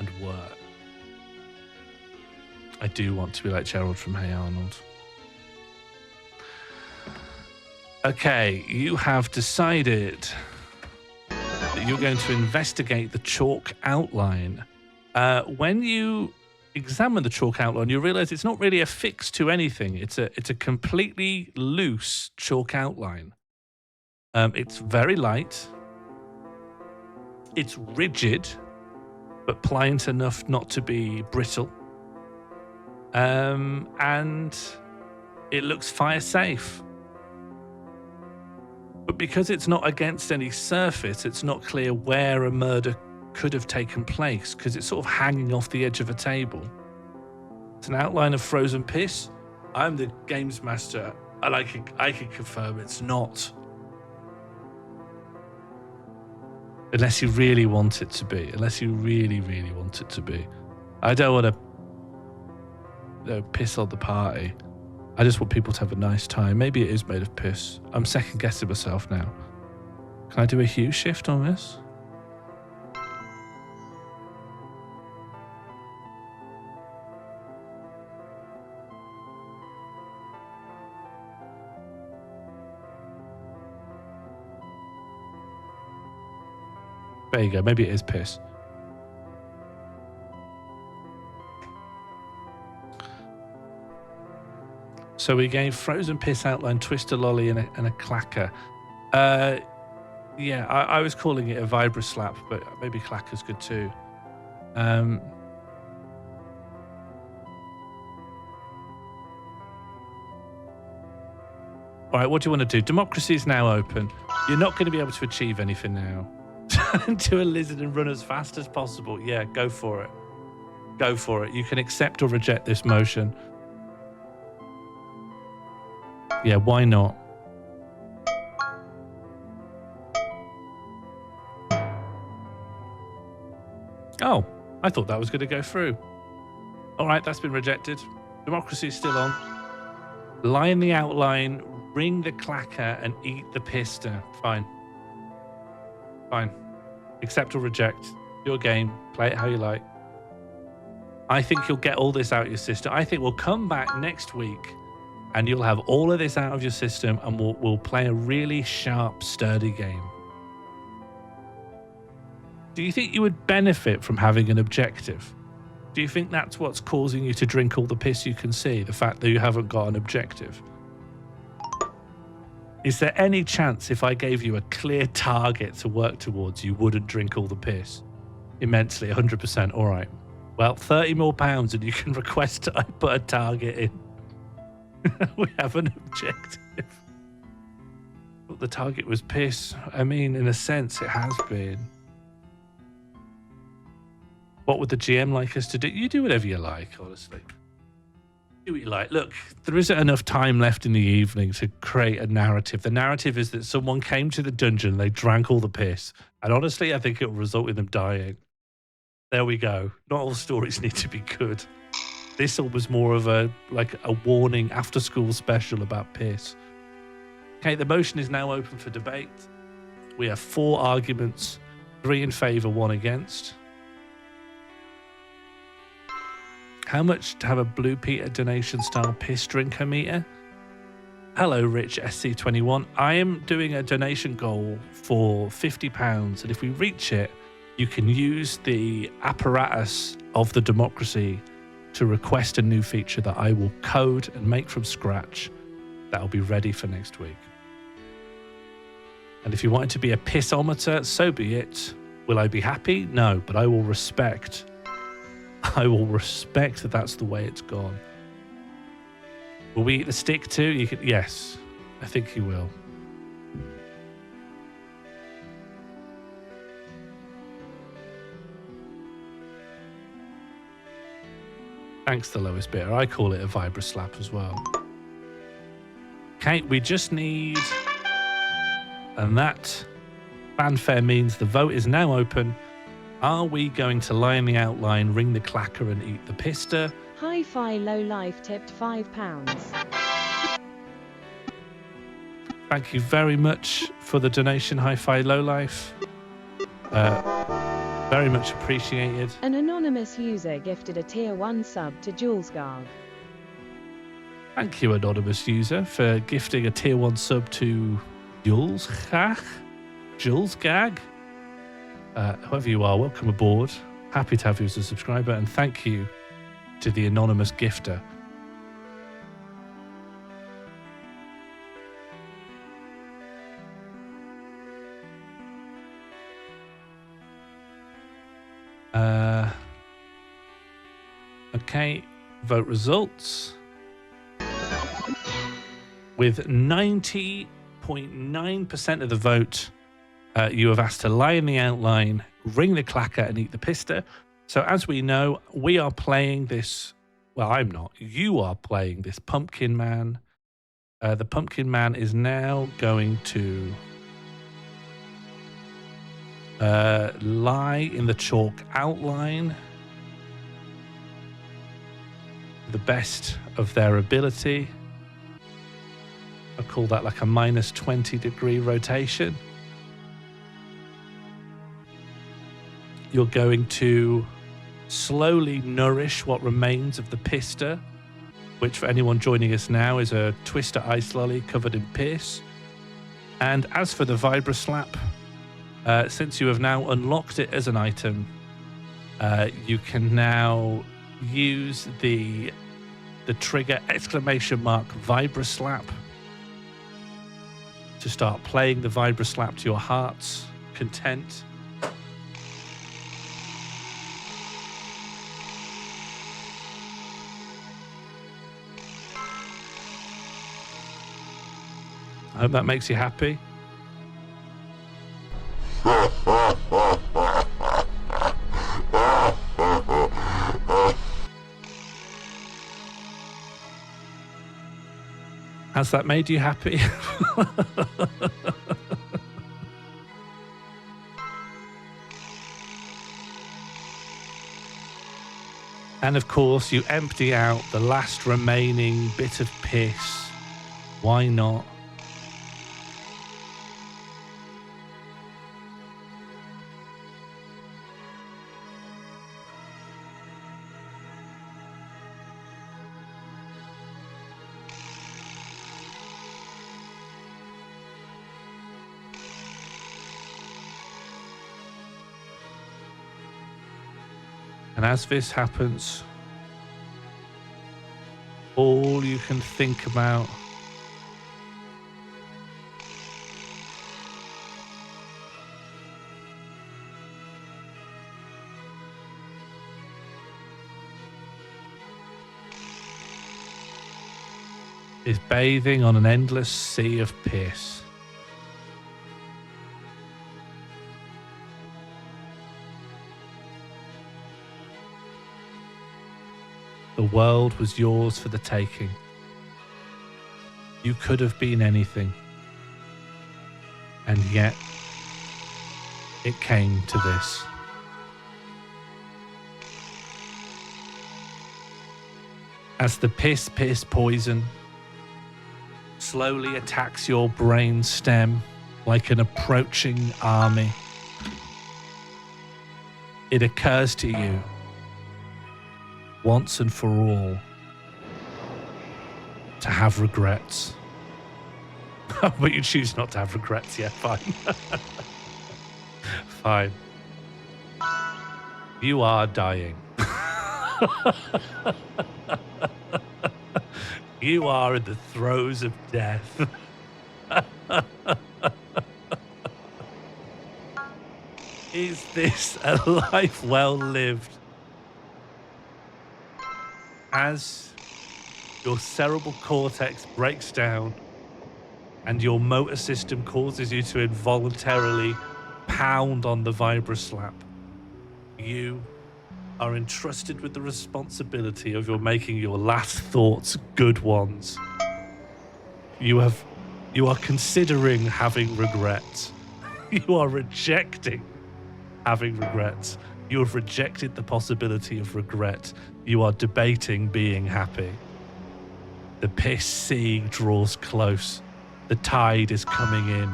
and work. I do want to be like Gerald from Hey Arnold. Okay, you have decided that you're going to investigate the chalk outline. When you examine the chalk outline, you realize it's not really affixed to anything. It's a completely loose chalk outline. It's very light. It's rigid, but pliant enough not to be brittle. And it looks fire safe. But because it's not against any surface, it's not clear where a murder could have taken place, because it's sort of hanging off the edge of a table. It's an outline of frozen piss. I'm the games master, and I can confirm it's not. Unless you really want it to be. Unless you really, really want it to be. I don't want to piss on the party. I just want people to have a nice time. Maybe it is made of piss. I'm second guessing myself now. Can I do a hue shift on this? There you go. Maybe it is piss. So we gave frozen piss outline, twister lolly, and a clacker. Yeah, I was calling it a vibra slap, but maybe clacker's good too. All right, what do you want to do? Democracy is now open. You're not going to be able to achieve anything now. Do a lizard and run as fast as possible. Yeah, go for it. Go for it. You can accept or reject this motion. Yeah, why not? Oh, I thought that was going to go through. All right, that's been rejected. Democracy is still on. Line the outline, ring the clacker, and eat the pista. Fine. Fine. Accept or reject. Your game. Play it how you like. I think you'll get all this out of your system. I think we'll come back next week and you'll have all of this out of your system, and we'll play a really sharp, sturdy game. Do you think you would benefit from having an objective? Do you think that's what's causing you to drink all the piss you can see? The fact that you haven't got an objective? Is there any chance if I gave you a clear target to work towards, you wouldn't drink all the piss? Immensely, 100%. All right. Well, £30 more and you can request I put a target in. We have an objective. But the target was piss. I mean, in a sense, it has been. What would the GM like us to do? You do whatever you like, honestly. Do what you like. Look, there isn't enough time left in the evening to create a narrative. The narrative is that someone came to the dungeon, they drank all the piss. And honestly, I think it will result in them dying. There we go. Not all stories need to be good. This one was more of a warning after school special about piss. Okay, the motion is now open for debate. We have 4 arguments, 3 in favour, 1 against. How much to have a Blue Peter donation style piss drinker meter? Hello, Rich SC21. I am doing a donation goal for £50, and if we reach it, you can use the apparatus of the democracy to request a new feature that I will code and make from scratch. That'll be ready for next week. And if you want it to be a pissometer, so be it. Will I be happy? No, but I will respect. I will respect that that's the way it's gone. Will we eat the stick too? You could, yes, I think you will. Thanks, the lowest bidder. I call it a Vibra slap as well. Okay, we just need... And that fanfare means the vote is now open. Are we going to lie in the outline, ring the clacker and eat the pista? Hi-Fi Low Life tipped £5. Thank you very much for the donation, Hi-Fi Low Life. Very much appreciated. An anonymous user gifted a tier 1 sub to Jules Garg. Thank you, anonymous user, for gifting a tier 1 sub to Jules Gag. Jules Gag. Whoever you are, welcome aboard. Happy to have you as a subscriber, and thank you to the anonymous gifter. Okay, vote results. With 90.9% of the vote, you have asked to lie in the outline, ring the clacker and eat the pista. So as we know, we are playing this... Well, I'm not. You are playing this Pumpkin Man. The Pumpkin Man is now going to lie in the chalk outline to the best of their ability. I call that like a minus 20-degree rotation. You're going to slowly nourish what remains of the pista, which for anyone joining us now is a Twister ice lolly covered in piss. And as for the Vibra Slap, since you have now unlocked it as an item, you can now use the trigger exclamation mark Vibra Slap to start playing the Vibra Slap to your heart's content. I hope that makes you happy. Has that made you happy? And of course, you empty out the last remaining bit of piss. Why not? And as this happens, all you can think about is bathing on an endless sea of piss. The world was yours for the taking. You could have been anything. And yet, it came to this. As the piss poison slowly attacks your brain stem like an approaching army, it occurs to you once and for all to have regrets. But you choose not to have regrets, yeah, fine. Fine. You are dying. You are in the throes of death. Is this a life well lived? As your cerebral cortex breaks down and your motor system causes you to involuntarily pound on the vibroslap, you are entrusted with the responsibility of making your last thoughts good ones. You are considering having regrets. You are rejecting having regrets. You have rejected the possibility of regret. You are debating being happy. The piss sea draws close. The tide is coming in.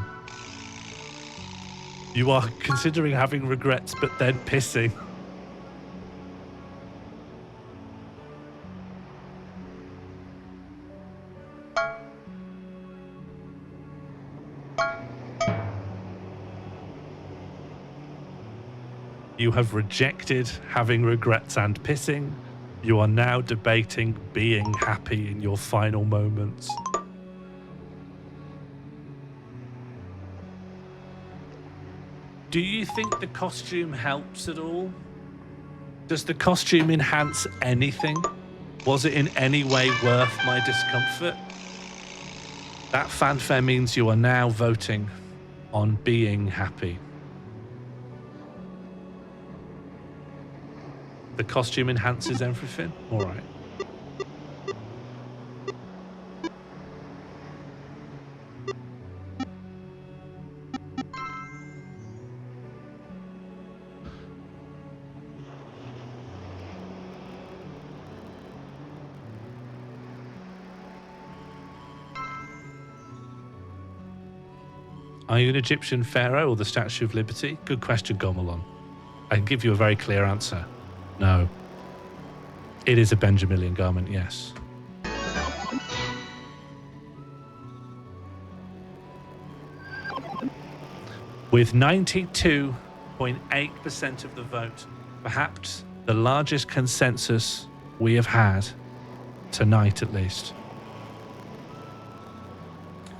You are considering having regrets, but then pissing. You have rejected having regrets and pissing. You are now debating being happy in your final moments. Do you think the costume helps at all? Does the costume enhance anything? Was it in any way worth my discomfort? That fanfare means you are now voting on being happy. The costume enhances everything? All right. Are you an Egyptian pharaoh or the Statue of Liberty? Good question, Gomelon. I can give you a very clear answer. No. It is a Benjaminian garment, yes. With 92.8% of the vote, perhaps the largest consensus we have had, tonight at least,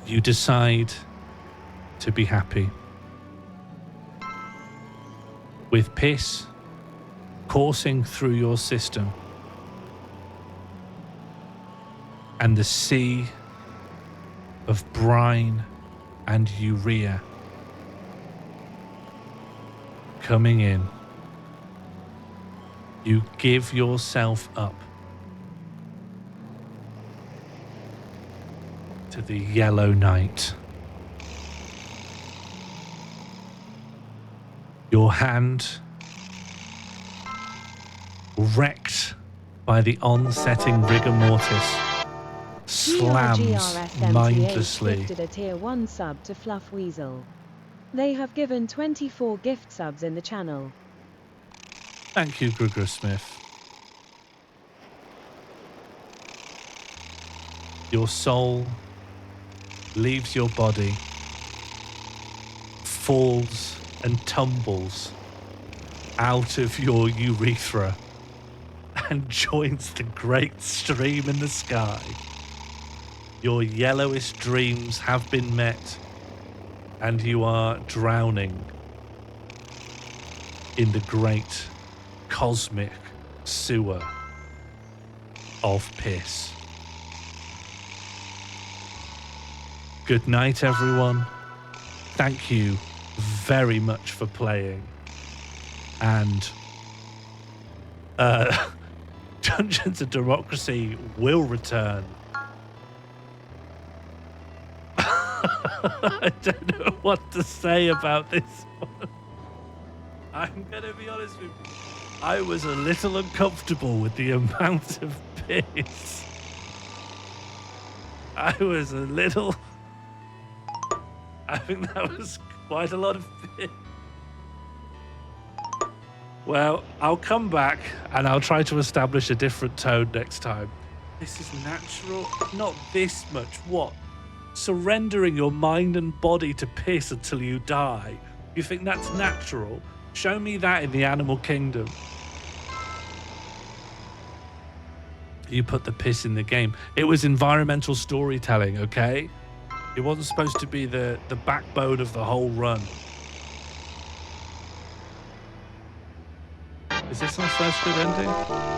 you decide to be happy. With piss coursing through your system and the sea of brine and urea coming in, you give yourself up to the yellow night. Your hand, wrecked by the onsetting rigor mortis, slams mindlessly. Gifted a tier 1 sub to Fluff Weasel. They have given 24 gift subs in the channel. Thank you, Grugger Smith. Your soul leaves your body, falls and tumbles out of your urethra and joins the great stream in the sky. Your yellowest dreams have been met and you are drowning in the great cosmic sewer of piss. Good night, everyone. Thank you very much for playing. And Dungeons and Democracy will return. I don't know what to say about this one. I'm going to be honest with you. I was a little uncomfortable with the amount of piss. I was a little... I think that was quite a lot of piss. Well, I'll come back and I'll try to establish a different tone next time. This is natural. Not this much. What? Surrendering your mind and body to piss until you die. You think that's natural? Show me that in the animal kingdom. You put the piss in the game. It was environmental storytelling, okay? It wasn't supposed to be the backbone of the whole run. Is this our first good ending?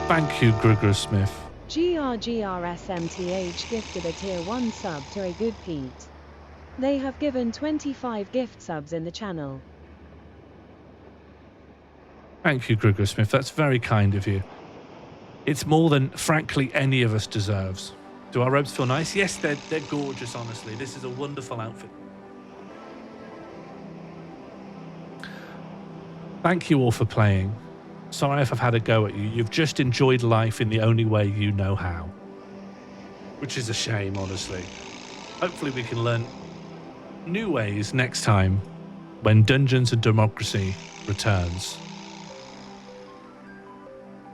Thank you, Grigor Smith. GRGRSMTH gifted a tier 1 sub to a good Pete. They have given 25 gift subs in the channel. Thank you, Grigor Smith. That's very kind of you. It's more than, frankly, any of us deserves. Do our robes feel nice? Yes, they're gorgeous, honestly. This is a wonderful outfit. Thank you all for playing. Sorry if I've had a go at you. You've just enjoyed life in the only way you know how. Which is a shame, honestly. Hopefully we can learn new ways next time when Dungeons and Democracy returns.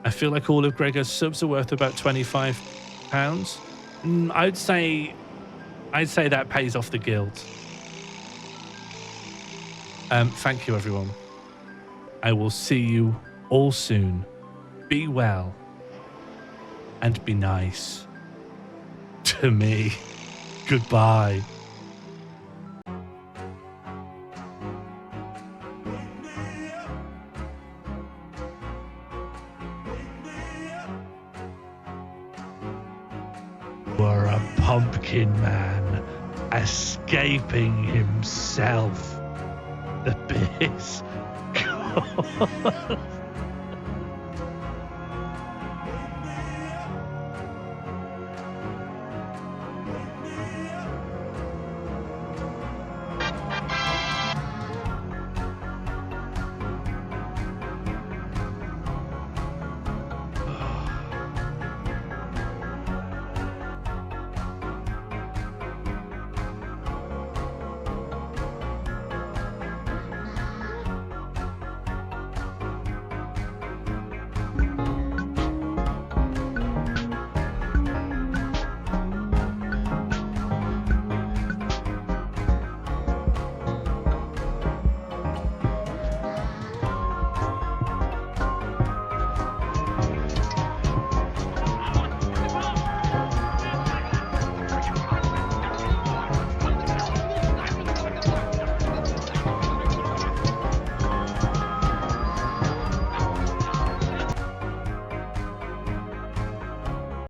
I feel like all of Gregor's subs are worth about £25. I'd say that pays off the guild. Thank you, everyone. I will see you all soon. Be well and be nice to me. Goodbye. Were a pumpkin man escaping himself. The piss. God.